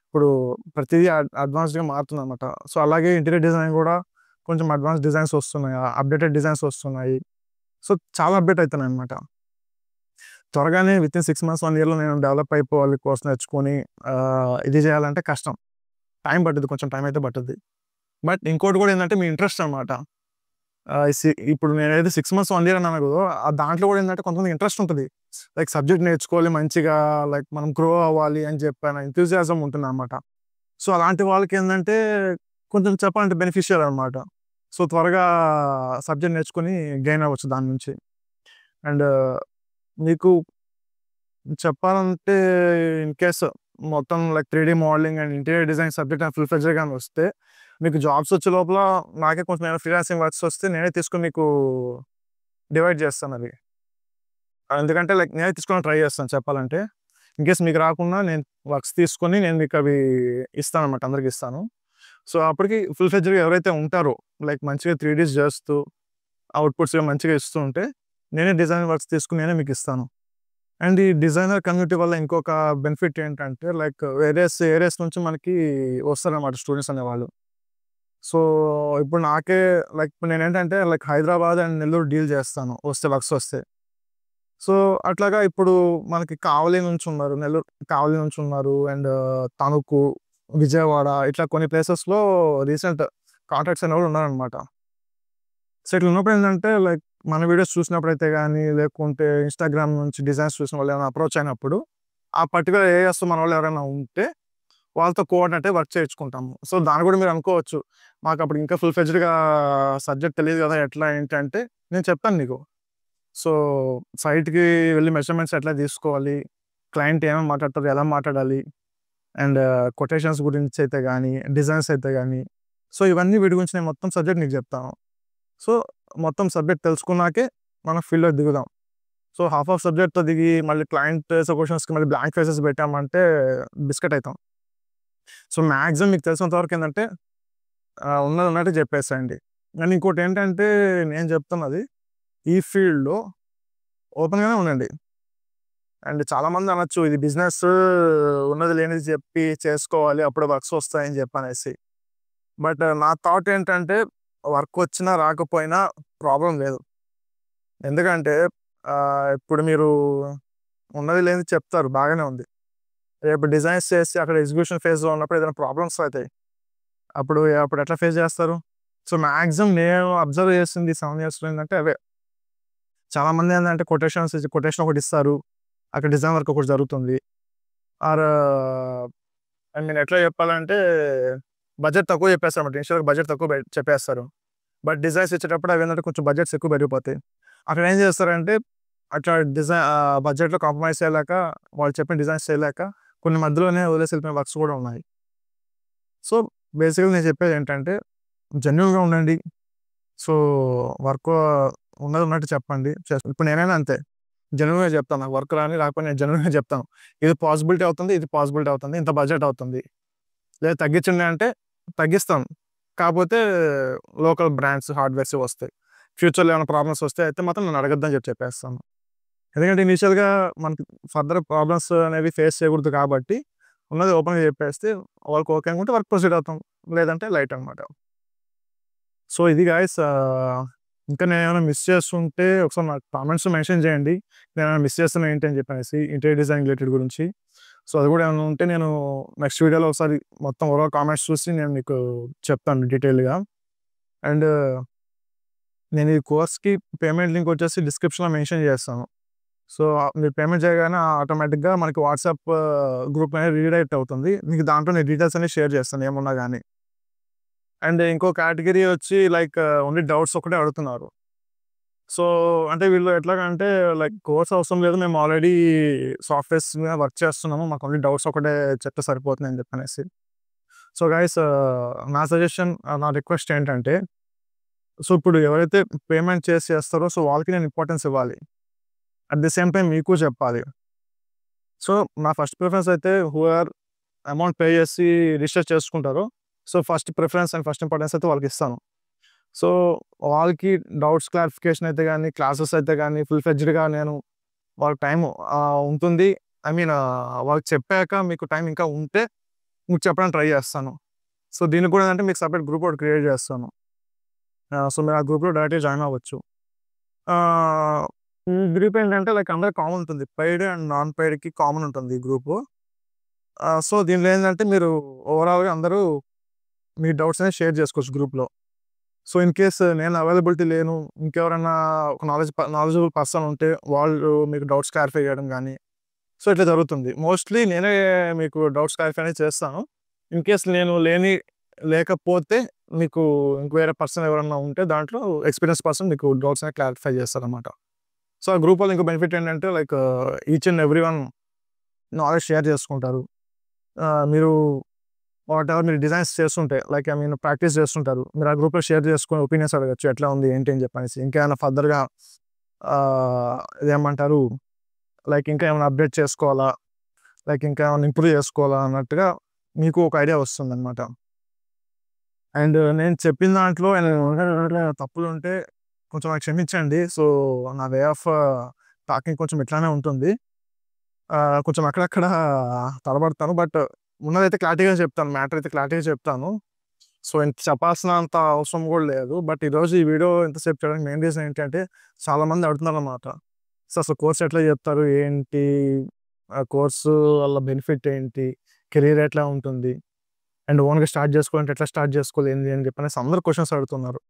ఇప్పుడు ప్రతిదీ అడ్వాన్స్డ్గా మారుతుంది అనమాట. సో అలాగే ఇంటీరియర్ డిజైన్ కూడా కొంచెం అడ్వాన్స్ డిజైన్స్ వస్తున్నాయి, అప్డేటెడ్ డిజైన్స్ వస్తున్నాయి. సో చాలా అప్డేట్ అవుతున్నాయి అనమాట. త్వరగానే వితిన్ 6 months 1 yearలో నేను డెవలప్ అయిపోవాలి, కోర్స్ నేర్చుకొని ఇది చేయాలంటే కష్టం, టైం పట్టుద్ది, కొంచెం టైం అయితే పట్టుద్ది. బట్ ఇంకోటి కూడా ఏంటంటే మీ ఇంట్రెస్ట్ అనమాట. ఇప్పుడు నేనైతే 6 months 1 year అన్నాను కదా, దాంట్లో కూడా ఏంటంటే కొంతమంది ఇంట్రెస్ట్ ఉంటుంది, లైక్ సబ్జెక్ట్ నేర్చుకోవాలి మంచిగా, లైక్ మనం గ్రో అవ్వాలి అని చెప్పాను ఎంతూజియాజం ఉంటుంది అనమాట. సో అలాంటి వాళ్ళకి ఏంటంటే కొంచెం చెప్పాలంటే బెనిఫిషియల్ అనమాట. సో త్వరగా సబ్జెక్ట్ నేర్చుకొని గెయిన్ అవ్వచ్చు దాని నుంచి. అండ్ మీకు చెప్పాలంటే ఇన్ కేస్ మొత్తం like 3D modelling and interior design subject full ఫ్లెడ్జ్డ్గా కానీ వస్తే మీకు జాబ్స్ వచ్చే లోపల నాకే కొంచెం ఏమైనా ఫ్రీలాన్సింగ్ వర్క్స్ వస్తే నేనే తీసుకొని మీకు డివైడ్ చేస్తాను అది. ఎందుకంటే లైక్ నేనే తీసుకొని ట్రై చేస్తాను చెప్పాలంటే. ఇన్ కేస్ మీకు రాకుండా నేను వర్క్స్ తీసుకొని నేను మీకు అవి ఇస్తాను అనమాట, అందరికి ఇస్తాను. సో అప్పటికి ఫుల్ ఫ్లెడ్జ్డ్గా ఎవరైతే ఉంటారో లైక్ మంచిగా 3Ds చేస్తూ అవుట్పుట్స్ మంచిగా ఇస్తూ ఉంటే నేనే డిజైన్ వర్క్స్ తీసుకుని నేనే మీకు ఇస్తాను. అండ్ ఈ డిజైనర్ కమ్యూనిటీ వల్ల ఇంకొక బెనిఫిట్ ఏంటంటే లైక్ వేరియస్ ఏరియాస్ నుంచి మనకి వస్తారన్నమాట స్టూడెంట్స్ అనేవాళ్ళు. సో ఇప్పుడు నాకే లైక్ నేనేంటంటే like Hyderabad and Nellore deal చేస్తాను వస్తే వర్క్స్ వస్తే. సో అట్లాగా ఇప్పుడు మనకి కావలి నుంచి ఉన్నారు, నెల్లూరు కావలి నుంచి ఉన్నారు, అండ్ తణుకు, విజయవాడ ఇట్లా కొన్ని ప్లేసెస్లో రీసెంట్ కాంటాక్ట్స్ అనేవాళ్ళు ఉన్నారనమాట. సో ఇట్లా ఉన్నప్పుడు ఏంటంటే లైక్ మన వీడియోస్ చూసినప్పుడైతే కానీ, లేకుంటే ఇన్స్టాగ్రామ్ నుంచి డిజైన్స్ చూసిన వాళ్ళు ఏమైనా అప్రోచ్ అయినప్పుడు ఆ పర్టికులర్ ఏరియాస్లో మన వాళ్ళు ఎవరైనా ఉంటే వాళ్ళతో కోఆర్డినేట్ వర్క్ చేయించుకుంటాము. సో దాన్ని కూడా మీరు అనుకోవచ్చు, మాకు అప్పుడు ఇంకా ఫుల్ ఫ్లెడ్జ్డ్గా సబ్జెక్ట్ తెలియదు కదా ఎట్లా ఏంటి అంటే, నేను చెప్తాను నీకు. సో సైట్కి వెళ్ళి మెజర్మెంట్స్ ఎట్లా తీసుకోవాలి, క్లయింట్ ఏమేమి మాట్లాడతారు, ఎలా మాట్లాడాలి, అండ్ కొటేషన్స్ గురించి అయితే కానీ, డిజైన్స్ అయితే కానీ, సో ఇవన్నీ వీటి గురించి నేను మొత్తం సబ్జెక్ట్ నీకు చెప్తాను. సో మొత్తం సబ్జెక్ట్ తెలుసుకున్నాకే మనం ఫీల్డ్లో దిగుదాం. సో హాఫ్ ఆఫ్ సబ్జెక్ట్తో దిగి మళ్ళీ క్లయింట్ క్వశ్చన్స్కి మళ్ళీ బ్లాంక్ ఫేసెస్ పెట్టామంటే బిస్కెట్ అవుతాం. సో మ్యాక్సిమం మీకు తెలిసినంత వరకు ఏంటంటే ఉన్నది ఉన్నట్టు చెప్పేసేయండి. అండ్ ఇంకోటి ఏంటంటే నేను చెప్తున్నది, ఈ ఫీల్డ్లో ఓపెన్గానే ఉండండి. అండ్ చాలామంది అనొచ్చు ఇది బిజినెస్, ఉన్నది లేనిది చెప్పి చేసుకోవాలి అప్పుడు వర్క్స్ వస్తాయని చెప్పనేసి. బట్ నా థాట్ ఏంటంటే వర్క్ వచ్చినా రాకపోయినా ప్రాబ్లం లేదు. ఎందుకంటే ఇప్పుడు మీరు ఉన్నది లేనిది చెప్తారు, బాగానే ఉంది. రేపు డిజైన్స్ చేసి అక్కడ ఎగ్జిక్యూషన్ ఫేజ్లో ఉన్నప్పుడు ఏదైనా ప్రాబ్లమ్స్ అవుతాయి, అప్పుడు ఎట్లా ఫేస్ చేస్తారు? సో మ్యాక్సిమం నేను అబ్జర్వ్ చేసింది 7 yearsలో ఏంటంటే అవే. చాలామంది ఏంటంటే కొటేషన్ ఒకటి ఇస్తారు, అక్కడ డిజైన్ వర్క్ ఒకటి జరుగుతుంది. ఆర్ ఐ మీన్ ఎట్లా చెప్పాలంటే బడ్జెట్ తక్కువ చెప్పేస్తారు అన్నమాట. ఇనిషియల్గా బడ్జెట్ తక్కువ చెప్పేస్తారు, బట్ డిజైన్స్ ఇచ్చేటప్పుడు అవి ఏంటంటే కొంచెం బడ్జెట్స్ ఎక్కువ పెరిగిపోతాయి. అక్కడ ఏం చేస్తారంటే అట్లా డిజైన్ బడ్జెట్లో కాంప్రమైజ్ చేయలేక, వాళ్ళు చెప్పిన డిజైన్స్ చేయలేక కొన్ని మధ్యలోనే వదిలేసి వెళ్ళిపోయిన వర్క్స్ కూడా ఉన్నాయి. సో బేసిక్గా నేను చెప్పేది ఏంటంటే జెన్యూన్గా ఉండండి. సో వర్క్ ఉన్నది ఉన్నట్టు చెప్పండి. ఇప్పుడు నేనైనా అంతే, జెన్యూన్గా చెప్తాను. నాకు వర్క్ రాని రాకపోతే నేను జెన్యూన్గా చెప్తాను, ఇది పాసిబిలిటీ అవుతుంది, ఇది పాసిబిలిటీ అవుతుంది, ఇంత బడ్జెట్ అవుతుంది, లేదా తగ్గించండి అంటే తగ్గిస్తాను. కాకపోతే లోకల్ బ్రాండ్స్ హార్డ్వేర్స్ వస్తాయి, ఫ్యూచర్లో ఏమైనా ప్రాబ్లమ్స్ వస్తే అయితే మాత్రం నన్ను అడగద్దని చెప్పేస్తాను. ఎందుకంటే ఇనీషియల్గా మనకి ఫర్దర్ ప్రాబ్లమ్స్ అనేవి ఫేస్ చేయకూడదు కాబట్టి ఉన్నది ఓపెన్గా చెప్పేస్తే వాళ్ళకి ఓకే అనుకుంటే వర్క్ ప్రొసీడ్ అవుతాం, లేదంటే లైట్ అనమాట. సో ఇది గాయస్ ఇంకా నేనేమైనా మిస్ చేస్తుంటే ఒకసారి నాకు కామెంట్స్‌లో మెన్షన్ చేయండి. నేనేమైనా మిస్ చేస్తున్నా ఏంటి అని చెప్పనేసి ఇంటీరియర్ డిజైన్ రిలేటెడ్ గురించి. సో, అది కూడా ఏమైనా ఉంటే నేను నెక్స్ట్ వీడియోలో ఒకసారి మొత్తం ఓవరాల్ కామెంట్స్ చూసి నేను మీకు చెప్తాను డీటెయిల్‌గా. అండ్ నేను ఈ కోర్స్‌కి పేమెంట్ లింక్ వచ్చేసి డిస్క్రిప్షన్‌లో మెన్షన్ చేస్తాను. సో, మీరు పేమెంట్ చేయగానే ఆటోమేటిక్‌గా మనకి వాట్సాప్ గ్రూప్ అనేది రీడైరెక్ట్ అవుతుంది. మీకు దాంట్లో నేను డీటెయిల్స్ అన్ని షేర్ చేస్తాను ఏమున్నా గాని. అండ్ ఇంకో కేటగరీ వచ్చి లైక్ ఓన్లీ డౌట్స్ ఒక్కటే అడుగుతున్నారు. సో, అంటే వీళ్ళు ఎట్లాగంటే లైక్ కోర్స్ అవసరం లేదు. మేము ఆల్రెడీ సాఫ్ట్‌వేర్స్ మీద వర్క్ చేస్తున్నాము. మాకు ఓన్లీ డౌట్స్ ఒకటే చెప్తే సరిపోతుంది అని చెప్పనేసి. సో, గైస్ నా సజెషన్ నా రిక్వెస్ట్ ఏంటంటే, సో, ఇప్పుడు ఎవరైతే పేమెంట్ చేస్తారో సో, వాళ్ళకి నేను ఇంపార్టెన్స్ ఇవ్వాలి. అట్ ది సేమ్ టైమ్ మీకు చెప్పాలి. సో, నా ఫస్ట్ ప్రిఫరెన్స్ అయితే అమౌంట్ పే చేసి రిజిస్టర్ చేసుకుంటారో, so, first preference and first importance అయితే వాళ్ళకిస్తాను. సో, వాళ్ళకి డౌట్స్ క్లారిఫికేషన్ అయితే గాని, క్లాసెస్ అయితే గాని ఫుల్ ఫ్లెడ్జ్డ్‌గా నేను వాళ్ళకి టైము ఉంటుంది. ఐ మీన్ వాళ్ళకి చెప్పాక మీకు టైం ఇంకా ఉంటే మీకు చెప్పడానికి ట్రై చేస్తాను. సో, దీనికి కూడా ఏంటంటే మీకు సెపరేట్ గ్రూప్ ఒకటి క్రియేట్ చేస్తాను. సో, మీరు ఆ గ్రూప్‌లో డైరెక్ట్‌గా జాయిన్ అవ్వచ్చు. ఆహ్, ఈ గ్రూప్ ఏంటంటే లైక్ అందరికి కామన్ ఉంటుంది. పెయిడ్ అండ్ నాన్ పెయిడ్‌కి కామన్ ఉంటుంది ఈ గ్రూపు. సో, దీనిలో ఏందంటే మీరు ఓవరాల్‌గా అందరూ మీ డౌట్స్ అనేవి షేర్ చేసుకోవచ్చు గ్రూప్‌లో. సో, ఇన్ కేస్ నేను అవైలబిలిటీ లేను, ఇంకెవరన్నా ఒక నాలెడ్జబుల్ పర్సన్ ఉంటే వాళ్ళు మీకు డౌట్స్ క్లారిఫై చేయడం గానీ, సో, ఇట్లా జరుగుతుంది. మోస్ట్‌లీ నేనే మీకు డౌట్స్ క్లారిఫై అనేది చేస్తాను. ఇన్ కేస్ నేను లేకపోతే మీకు ఇంక వేరే పర్సన్ ఎవరన్నా ఉంటే దాంట్లో ఎక్స్‌పీరియన్స్ పర్సన్ మీకు డౌట్స్ అనేవి క్లారిఫై చేస్తారనమాట. సో, ఆ గ్రూప్ వల్ల ఇంకో బెనిఫిట్ ఏంటంటే like each and everyone knowledge share చేసుకుంటారు. మీరు వాటెవర్ మీరు డిజైన్స్ చేస్తుంటే లైక్ ఐ మీన్ ప్రాక్టీస్ చేస్తుంటారు. మీరు ఆ గ్రూప్‌లో షేర్ చేసుకొని ఒపీనియన్స్ అడగొచ్చు. ఎట్లా ఉంది? ఏంటి? అని చెప్పనేసి. ఇంకేమైనా ఫర్దర్‌గా ఇదేమంటారు లైక్ ఇంకా ఏమైనా అప్‌డేట్ చేసుకోవాలా? లైక్ ఇంకా ఏమైనా ఇంప్రూవ్ చేసుకోవాలా? అన్నట్టుగా మీకు ఒక ఐడియా వస్తుందనమాట. అండ్ నేను చెప్పిన దాంట్లో ఏమైనా తప్పులుంటే కొంచెం నాకు క్షమించండి. సో, నా వే ఆఫ్ టాకింగ్ కొంచెం ఇట్లానే ఉంటుంది. కొంచెం అక్కడక్కడ తడబడతాను. బట్ ఉన్నదైతే క్లారిటీగా చెప్తాను. మ్యాటర్ అయితే క్లారిటీగా చెప్తాను. సో, ఇంత చెప్పాల్సినంత అవసరం గూడా లేదు. బట్ ఈరోజు ఈ వీడియో ఇంతసేపు చేయడానికి మెయిన్ రీజన్ ఏంటంటే చాలామంది అడుగుతున్నారనమాట. సో, అసలు కోర్స్ ఎట్లా చెప్తారు? ఏంటి? ఆ కోర్సు వల్ల బెనిఫిట్ ఏంటి? కెరీర్ ఎట్లా ఉంటుంది? అండ్ ఓన్‌గా స్టార్ట్ చేసుకోవాలంటే ఎట్లా స్టార్ట్ చేసుకోవాలి? ఏంది? అని చెప్పనేసి అందరూ క్వెషన్స్ అడుగుతున్నారు.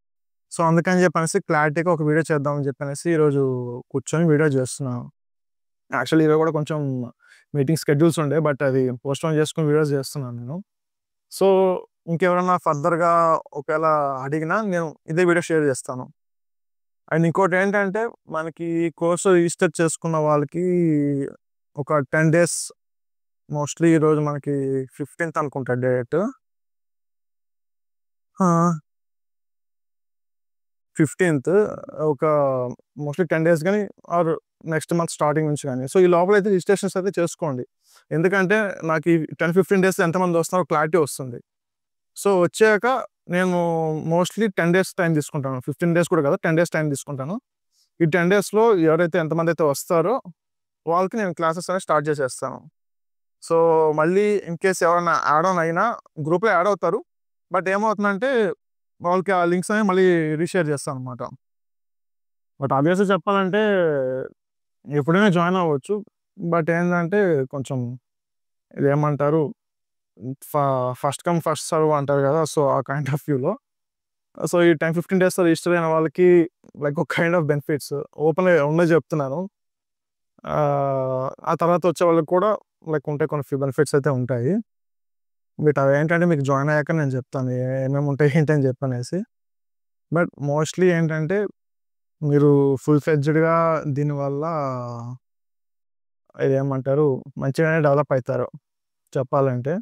సో, అందుకని చెప్పనేసి క్లారిటీగా ఒక వీడియో చేద్దాం అని చెప్పనేసి ఈరోజు కూర్చొని వీడియో చేస్తున్నాను. యాక్చువల్లీ ఈరోజు కూడా కొంచెం మీటింగ్ స్కెడ్యూల్స్ ఉండే. బట్ అది పోస్ట్‌పోన్ చేసుకొని వీడియోస్ చేస్తున్నాను నేను. సో, ఇంకెవరన్నా ఫర్దర్‌గా ఒకవేళ అడిగినా నేను ఇదే వీడియో షేర్ చేస్తాను. అండ్ ఇంకోటేంటంటే మనకి కోర్స్ రిజిస్టర్ చేసుకున్న వాళ్ళకి ఒక 10 డేస్ మోస్ట్‌లీ ఈరోజు మనకి 15థ్ అనుకుంటా డేట్. ఆ! 15థ్ ఒక మోస్ట్‌లీ 10 డేస్ గాని ఆర్ నెక్స్ట్ మంత్ స్టార్టింగ్ నుంచి గాని. సో, ఈ లోపలైతే రిజిస్ట్రేషన్స్ అయితే చేసుకోండి. ఎందుకంటే నాకు ఈ 10, 15 డేస్ ఎంతమంది వస్తున్నారో క్లారిటీ వస్తుంది. సో, వచ్చాక నేను మోస్ట్‌లీ 10 డేస్ టైం తీసుకుంటాను. 15 డేస్ కూడా కాదు. 10 డేస్ టైం తీసుకుంటాను. ఈ 10 డేస్‌లో ఎవరైతే ఎంతమందైతే వస్తారో వాళ్ళకి నేను క్లాసెస్ అనేవి స్టార్ట్ చేసేస్తాను. సో, మళ్ళీ ఇన్ కేస్ ఎవరైనా యాడ్ ఆన్ అయినా గ్రూప్‌లో యాడ్ అవుతారు. బట్ ఏమవుతుందంటే వాళ్ళకి ఆ లింక్స్ అనేవి మళ్ళీ రీషేర్ చేస్తాననమాట. బట్ ఆబ్వియస్‌గా చెప్పాలంటే ఎప్పుడైనా జాయిన్ అవ్వచ్చు. బట్ ఏందంటే కొంచెం ఇదేమంటారు ఫ ఫస్ట్ కమ్ ఫస్ట్ సర్వ్ అంటారు కదా! సో, ఆ కైండ్ ఆఫ్ వ్యూలో. సో, ఈ 10, 15 డేస్‌లో రిజిస్టర్ అయిన వాళ్ళకి లైక్ ఒక కైండ్ ఆఫ్ బెనిఫిట్స్ ఓపెన్‌గా ఉన్నది చెప్తున్నాను. ఆ తర్వాత వచ్చే వాళ్ళకి కూడా లైక్ ఉంటాయి కొన్ని ఫ్యూ బెనిఫిట్స్ అయితే ఉంటాయి. బట్ అవేంటంటే మీకు జాయిన్ అయ్యాక నేను చెప్తాను. ఏమేమి ఉంటాయి ఏంటి అని చెప్పనేసి. బట్ మోస్ట్‌లీ ఏంటంటే మీరు ఫుల్ ఫ్లెడ్జ్డ్‌గా దీనివల్ల ఇదేమంటారు మంచిగానే డెవలప్ అయితారు చెప్పాలంటే.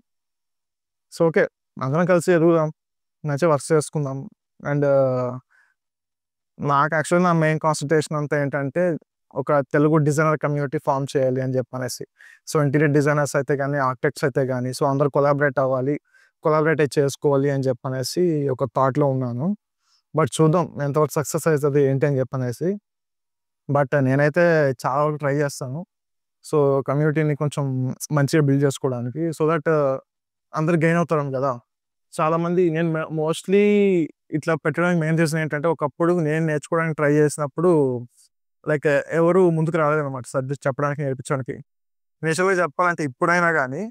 So, okay. అందరం కలిసి ఎదుగుదాం. మంచిగా వర్క్ చేసుకుందాం. అండ్ నాకు యాక్చువల్‌గా నా మెయిన్ కాన్సంట్రేషన్ అంతా ఏంటంటే ఒక తెలుగు డిజైనర్ కమ్యూనిటీ ఫార్మ్ చేయాలి అని చెప్పనేసి. సో, ఇంటీరియర్ డిజైనర్స్ అయితే గాని, ఆర్కిటెక్ట్స్ అయితే గాని సో, అందరూ కొలాబరేట్ అవ్వాలి. కొలాబరేట్ అయి చేసుకోవాలి అని చెప్పనేసి ఒక థాట్‌లో ఉన్నాను. బట్ చూద్దాం ఎంతవరకు సక్సెస్ అయితది ఏంటి అని చెప్పనేసి. బట్ నేనైతే చాలా వరకు ట్రై చేస్తాను. సో, కమ్యూనిటీని కొంచెం మంచిగా బిల్డ్ చేసుకోవడానికి. సో దట్ అందరూ గెయిన్ అవుతారం గదా! చాలామంది నేను మోస్ట్‌లీ ఇట్లా పెట్టడానికి మెయిన్ రీజన్ ఏంటంటే, ఒకప్పుడు నేను నేర్చుకోవడానికి ట్రై చేసినప్పుడు లైక్ ఎవరు ముందుకు రాలేదనమాట సబ్జెక్ట్ చెప్పడానికి, నేర్పించడానికి. నిజంగా చెప్పాలంటే ఇప్పుడైనా గానీ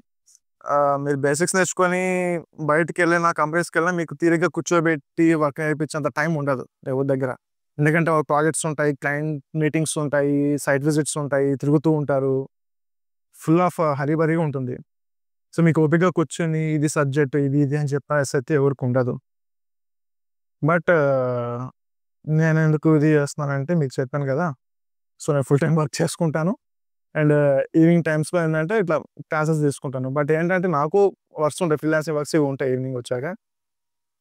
మీరు బేసిక్స్ నేర్చుకొని బయటికెళ్ళినా, కంపెనీస్‌కెళ్ళినా మీకు తీరిగ్గా కూర్చోబెట్టి వర్క్ నేర్పించేంత టైం ఉండదు ఎవరి దగ్గర. ఎందుకంటే ప్రాజెక్ట్స్ ఉంటాయి, క్లయింట్ మీటింగ్స్ ఉంటాయి, సైట్ విజిట్స్ ఉంటాయి, తిరుగుతూ ఉంటారు. ఫుల్ ఆఫ్ హరీ బరీగా ఉంటుంది. సో, మీకు ఓపికగా కూర్చొని ఇది సబ్జెక్ట్ ఇది, ఇది అని చెప్పేసైతే ఎవరికి ఉండదు. బట్ నేనెందుకు ఇది చేస్తున్నానంటే మీకు చెప్పాను గదా! సో, నేను ఫుల్ టైమ్ వర్క్ చేసుకుంటాను. అండ్ ఈవినింగ్ టైమ్స్‌లో ఏందంటే ఇట్లా క్లాసెస్ తీసుకుంటాను. బట్ ఏంటంటే నాకు వర్క్స్ ఉంటాయి. ఫ్రీలాన్సింగ్ వర్క్స్ ఇవి ఉంటాయి ఈవినింగ్ వచ్చాక.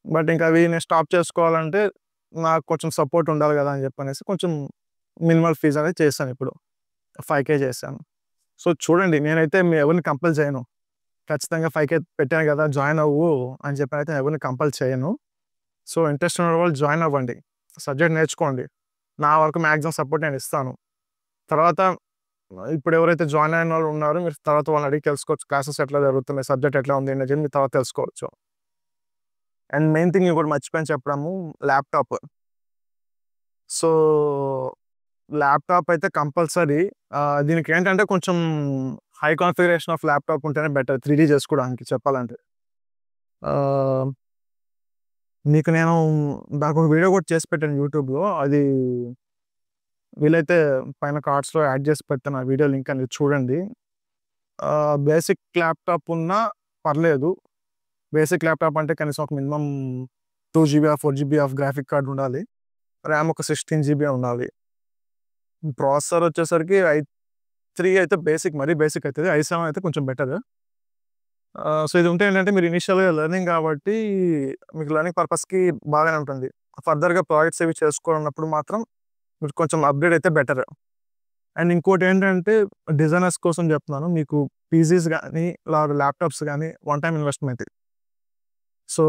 బట్ ఇంకా అవి నేను స్టాప్ చేసుకోవాలంటే నాకు కొంచెం సపోర్ట్ ఉండాలి గదా! అని చెప్పనేసి కొంచెం మినిమల్ ఫీజ్ అనేది చేశాను ఇప్పుడు. 5,000 చేశాను. సో, చూడండి నేనైతే ఎవరిని కంపల్ చేయను. ఖచ్చితంగా 5,000 పెట్టాను గదా! జాయిన్ అవ్వు అని చెప్పనైతే ఎవరిని కంపల్ చేయను. సో, ఇంట్రెస్ట్ ఉన్న వాళ్ళు జాయిన్ అవ్వండి. సబ్జెక్ట్ నేర్చుకోండి. నా వరకు మాక్సిమం సపోర్ట్ నేను ఇస్తాను. తర్వాత ఇప్పుడు ఎవరైతే జాయిన్ అయిన వాళ్ళు ఉన్నారో మీరు తర్వాత వాళ్ళని అడిగి తెలుసుకోవచ్చు. క్లాసెస్ ఎట్లా జరుగుతున్నాయి? సబ్జెక్ట్ ఎట్లా ఉంది? అనేది మీరు తర్వాత తెలుసుకోవచ్చు. అండ్ మెయిన్ థింగ్ ఇంకోటి మర్చిపోయాను చెప్పడము ల్యాప్‌టాప్. సో, ల్యాప్‌టాప్ అయితే కంపల్సరీ. దీనికేంటంటే కొంచెం హై కాన్ఫిగరేషన్ ఆఫ్ ల్యాప్‌టాప్ ఉంటేనే బెటర్ 3డీ చేసుకోవడానికి చెప్పాలంటే. ఆహ్, మీకు నేను నాకొక వీడియో కూడా చేసి పెట్టాను యూట్యూబ్‌లో. అది వీలైతే పైన కార్డ్స్‌లో యాడ్ చేసి పెడతాను. ఆ వీడియో లింక్ అనేది చూడండి. బేసిక్ ల్యాప్‌టాప్ ఉన్నా పర్లేదు. బేసిక్ ల్యాప్‌టాప్ అంటే కనీసం ఒక minimum 2 GB are 4 GB of graphic card ఉండాలి. ర్యామ్ ఒక 16 జీబీ ఉండాలి. ప్రాసెసర్ వచ్చేసరికి i3 అయితే బేసిక్, మరీ బేసిక్ అయితది. i7 అయితే కొంచెం బెటర్. సో, ఇది ఉంటే ఏంటంటే మీరు ఇనిషియల్‌గా లెర్నింగ్ కాబట్టి మీకు లెర్నింగ్ పర్పస్‌కి బాగానే ఉంటుంది. ఫర్దర్‌గా ప్రాజెక్ట్స్ అవి చేసుకోవాలన్నప్పుడు మాత్రం మీరు కొంచెం అప్‌గ్రేడ్ అయితే బెటర్. అండ్ ఇంకోటేంటంటే డిజైనర్స్ కోసం చెప్తున్నాను. మీకు పీసీస్ గానీ, ల్యాప్‌టాప్స్ గానీ one time investment. So,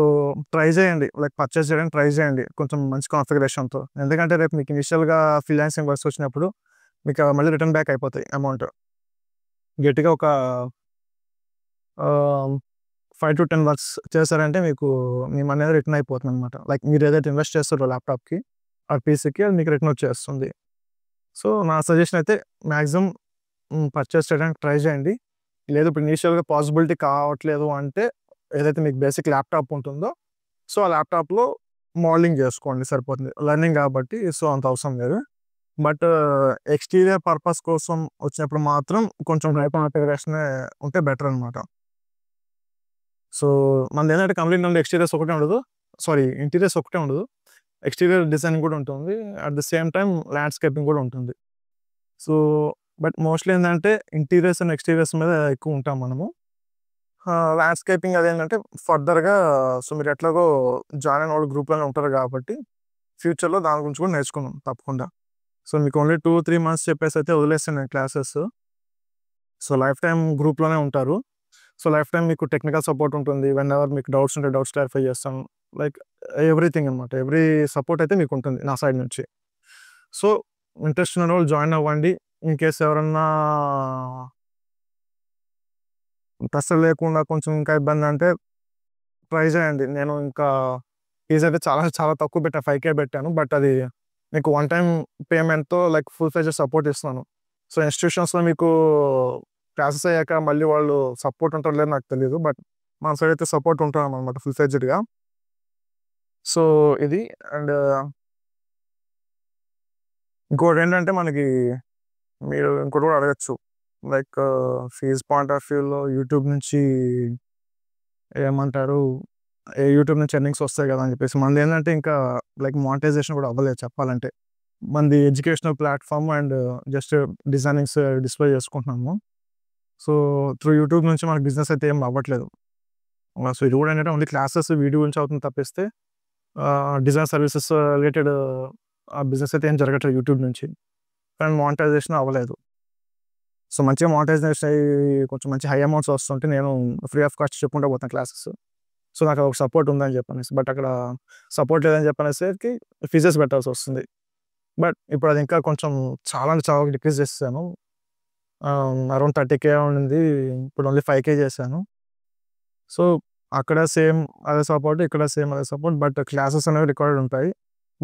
try చేయండి. లైక్ పర్చేస్ చేయడానికి ట్రై చేయండి. కొంచెం మంచి కాన్ఫిగరేషన్‌తో. ఎందుకంటే రేపు మీకు ఇనిషియల్‌గా ఫ్రీలాన్సింగ్ వర్క్స్ వచ్చినప్పుడు మీకు మళ్ళీ రిటర్న్ బ్యాక్ అయిపోతాయి అమౌంట్. గట్టిగా ఒక ఆహ్, 5-10 వర్క్స్ చేశారంటే మీకు మీ మనీ అనేది రిటర్న్ అయిపోతుందనమాట. లైక్ మీరేదైతే ఇన్వెస్ట్ చేస్తారో ల్యాప్‌టాప్‌కి ఆర్ పీసీకి అది మీకు రిటర్న్ వచ్చేస్తుంది. సో, నా సజెషన్ అయితే మాక్సిమం పర్చేస్ చేయడానికి ట్రై చేయండి. లేదు ఇప్పుడు ఇనీషియల్‌గా పాసిబిలిటీ కావట్లేదు అంటే ఏదైతే మీకు బేసిక్ ల్యాప్‌టాప్ ఉంటుందో, సో, ఆ ల్యాప్‌టాప్‌లో మోడలింగ్ చేసుకోండి సరిపోతుంది. లెర్నింగ్ కాబట్టి సో, అంత అవసరం లేదు. బట్ ఎక్స్‌టీరియర్ పర్పస్ కోసం వచ్చినప్పుడు మాత్రం కొంచెం హై కాన్ఫిగరేషనే ఉంటే బెటర్ అనమాట. సో, మనదేంటంటే కంప్లీట్ ఓన్లీ ఎక్స్‌టీరియర్స్ ఒకటే ఉండదు. సారీ ఇంటీరియర్స్ ఒకటే ఉండదు. ఎక్స్‌టీరియర్ డిజైనింగ్ కూడా ఉంటుంది. At the same time landscaping కూడా ఉంటుంది. సో, బట్ మోస్ట్‌లీ ఏందంటే ఇంటీరియర్స్ అండ్ ఎక్స్‌టీరియర్స్ మీద ఎక్కువ ఉంటాం మనము. ల్యాండ్‌స్కేపింగ్ అదేంటంటే ఫర్దర్‌గా సో, మీరు ఎట్లాగో జాయిన్ అయిన వాళ్ళు గ్రూప్‌లోనే ఉంటారు కాబట్టి ఫ్యూచర్‌లో దాని గురించి కూడా నేర్చుకుందాం తప్పకుండా. సో, మీకు ఓన్లీ 2-3 మంత్స్ చెప్పేసైతే వదిలేసాను నేను క్లాసెస్. సో, లైఫ్ టైమ్ గ్రూప్‌లోనే ఉంటారు. సో, లైఫ్ టైమ్ మీకు టెక్నికల్ సపోర్ట్ ఉంటుంది. వెనెవర్ మీకు డౌట్స్ ఉంటే డౌట్స్ క్లారిఫై చేస్తాను. లైక్ ఎవ్రీథింగ్ అనమాట. ఎవ్రీ సపోర్ట్ అయితే మీకుంటుంది నా సైడ్ నుంచి. సో, ఇంట్రెస్ట్ ఉన్నవాళ్ళు జాయిన్ అవ్వండి. ఇన్‌కేస్ ఎవరన్నా ఇంట్రెస్ట్ లేకుండా కొంచెం ఇంకా ఇబ్బందంటే ట్రై చేయండి. నేను ఇంకా ఫీజయితే చాలా చాలా తక్కువ పెట్టా. 5,000 పెట్టాను. బట్ అది మీకు వన్ టైమ్ పేమెంట్‌తో లైక్ ఫుల్ ఫ్లెడ్జ్డ్ సపోర్ట్ ఇస్తున్నాను. సో, ఇన్‌స్టిట్యూషన్స్‌లో మీకు క్లాసెస్ అయ్యాక మళ్ళీ వాళ్ళు సపోర్ట్ ఉంటదో లేదో నాకు తెలీదు. బట్ మన సైడ్ అయితే సపోర్ట్ ఉంటున్నామనమాట ఫుల్ ఫ్లెడ్జ్డ్‌గా. సో, ఇది అండ్ ఇంకోటేంటంటే మనకి మీరు ఇంకోటి కూడా అడగొచ్చు. లైక్ ఫీజ్ పాయింట్ ఆఫ్ వ్యూలో యూట్యూబ్ నుంచి ఏమంటారు? యూట్యూబ్ నుంచి ఎర్నింగ్స్ వస్తాయి గదా! అని చెప్పేసి. మనదేంటంటే ఇంకా లైక్ మానిటైజేషన్ కూడా అవ్వలేదు చెప్పాలంటే. మనది educational platform and just designings display చేసుకుంటున్నాము. సో, త్రూ యూట్యూబ్ నుంచి మనకు బిజినెస్ అయితే ఏం అవ్వట్లేదు. సో, ఇది కూడా ఏంటంటే ఓన్లీ క్లాసెస్ వీడియో గురించి అవుతుంది తప్పిస్తే డిజైన్ సర్వీసెస్ రిలేటెడ్ బిజినెస్ అయితే ఏం జరగట్లేదు యూట్యూబ్ నుంచి. కానీ మానిటైజేషన్ అవ్వలేదు. సో, మంచిగా మానిటైజేషన్ అయ్యి కొంచెం మంచి హై అమౌంట్స్ వస్తుంటే నేను ఫ్రీ ఆఫ్ కాస్ట్ చెప్పుకుంటా పోతాను క్లాసెస్. సో, నాకు ఒక సపోర్ట్ ఉందని చెప్పనేసి. బట్ అక్కడ సపోర్ట్ లేదని చెప్పనేసరికి ఫీజెస్ పెట్టాల్సొస్తుంది. బట్ ఇప్పుడు అది ఇంకా కొంచెం చాలా అంటే చాలా డిక్రీజ్ చేసేసాను. అరౌండ్ 30,000 ఉండింది. ఇప్పుడు ఓన్లీ 5,000 చేశాను. సో, అక్కడ సేమ్ అదే సపోర్ట్, ఇక్కడ సేమ్ అదే సపోర్ట్. బట్ క్లాసెస్ అనేవి రికార్డెడ్ ఉంటాయి.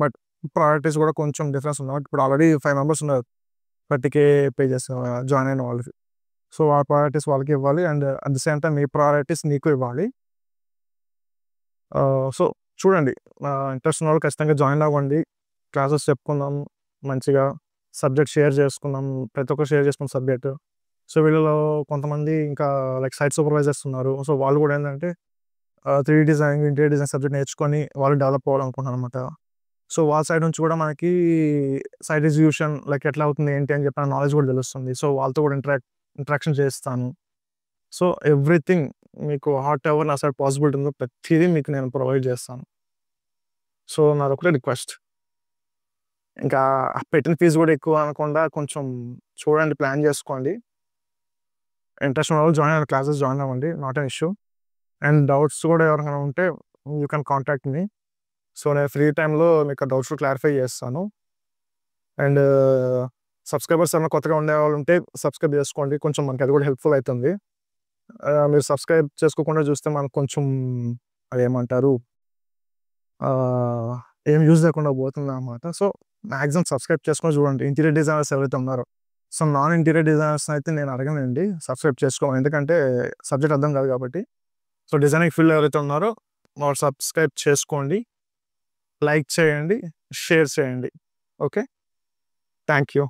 బట్ ప్రయారిటీస్ కూడా కొంచెం డిఫరెన్స్ ఉన్నాయి. ఇప్పుడు ఆల్రెడీ 5 మెంబర్స్ ఉన్నారు 30K పే చేసిన జాయిన్ అయిన వాళ్ళకి. సో ఆ ప్రయారిటీస్ వాళ్ళకి ఇవ్వాలి. And at the same time me priorities నీకు ఇవ్వాలి. సో చూడండి, ఇంట్రెస్ట్ ఉన్న వాళ్ళు ఖచ్చితంగా జాయిన్ అవ్వండి. క్లాసెస్ చెప్పుకుందాం మంచిగా, సబ్జెక్ట్ షేర్ చేసుకుందాం, ప్రతి ఒక్కరు షేర్ చేసుకున్న సబ్జెక్ట్. సో వీళ్ళలో కొంతమంది ఇంకా లైక్ సైట్ సూపర్వైజర్స్ ఉన్నారు. సో వాళ్ళు కూడా ఏంటంటే 3D design, interior design subject నేర్చుకొని వాళ్ళు డెవలప్ అవ్వాలనుకుంటున్నారు అనమాట. సో వాళ్ళ సైడ్ నుంచి కూడా మనకి సైట్ ఎగ్జిక్యూషన్ లైక్ ఎట్లా అవుతుంది ఏంటి అని చెప్పిన నాలెడ్జ్ కూడా తెలుస్తుంది. సో వాళ్ళతో కూడా ఇంటరాక్షన్ చేస్తాను. సో ఎవ్రీథింగ్ మీకు హాట్ ఎవర్ నా సైడ్ పాసిబిలిటీ ఉందో ప్రతిదీ మీకు నేను ప్రొవైడ్ చేస్తాను. సో నాదొకటే రిక్వెస్ట్, ఇంకా పెట్టిన ఫీజు కూడా ఎక్కువ అనకుండా కొంచెం చూడండి, ప్లాన్ చేసుకోండి. ఇంట్రెస్ట్ ఉన్న వాళ్ళు క్లాసెస్ జాయిన్ అవ్వండి, not an issue. And doubts కూడా ఎవరికైనా ఉంటే you can contact me. So నేను ఫ్రీ టైంలో మీకు డౌట్స్ క్లారిఫై చేస్తాను. అండ్ సబ్స్క్రైబర్స్ ఏమైనా కొత్తగా ఉండేవాళ్ళు ఉంటే సబ్స్క్రైబ్ చేసుకోండి, కొంచెం మనకి అది కూడా హెల్ప్ఫుల్ అవుతుంది. మీరు సబ్స్క్రైబ్ చేసుకోకుండా చూస్తే మనకు కొంచెం అదేమంటారు ఏం యూజ్ లేకుండా పోతుంది అన్నమాట. సో మ్యాక్సిమం సబ్స్క్రైబ్ చేసుకొని చూడండి. ఇంటీరియర్ డిజైనర్స్ ఎవరైతే ఉన్నారో, సో నాన్ ఇంటీరియర్ డిజైనర్స్ అయితే నేను అడగనండి సబ్స్క్రైబ్ చేసుకోమని, ఎందుకంటే సబ్జెక్ట్ అర్థం కాదు కాబట్టి. సో డిజైనింగ్ ఫీల్డ్ ఎవరైతే ఉన్నారో వాళ్ళు సబ్స్క్రైబ్ చేసుకోండి, లైక్ చేయండి, షేర్ చేయండి. Okay, thank you.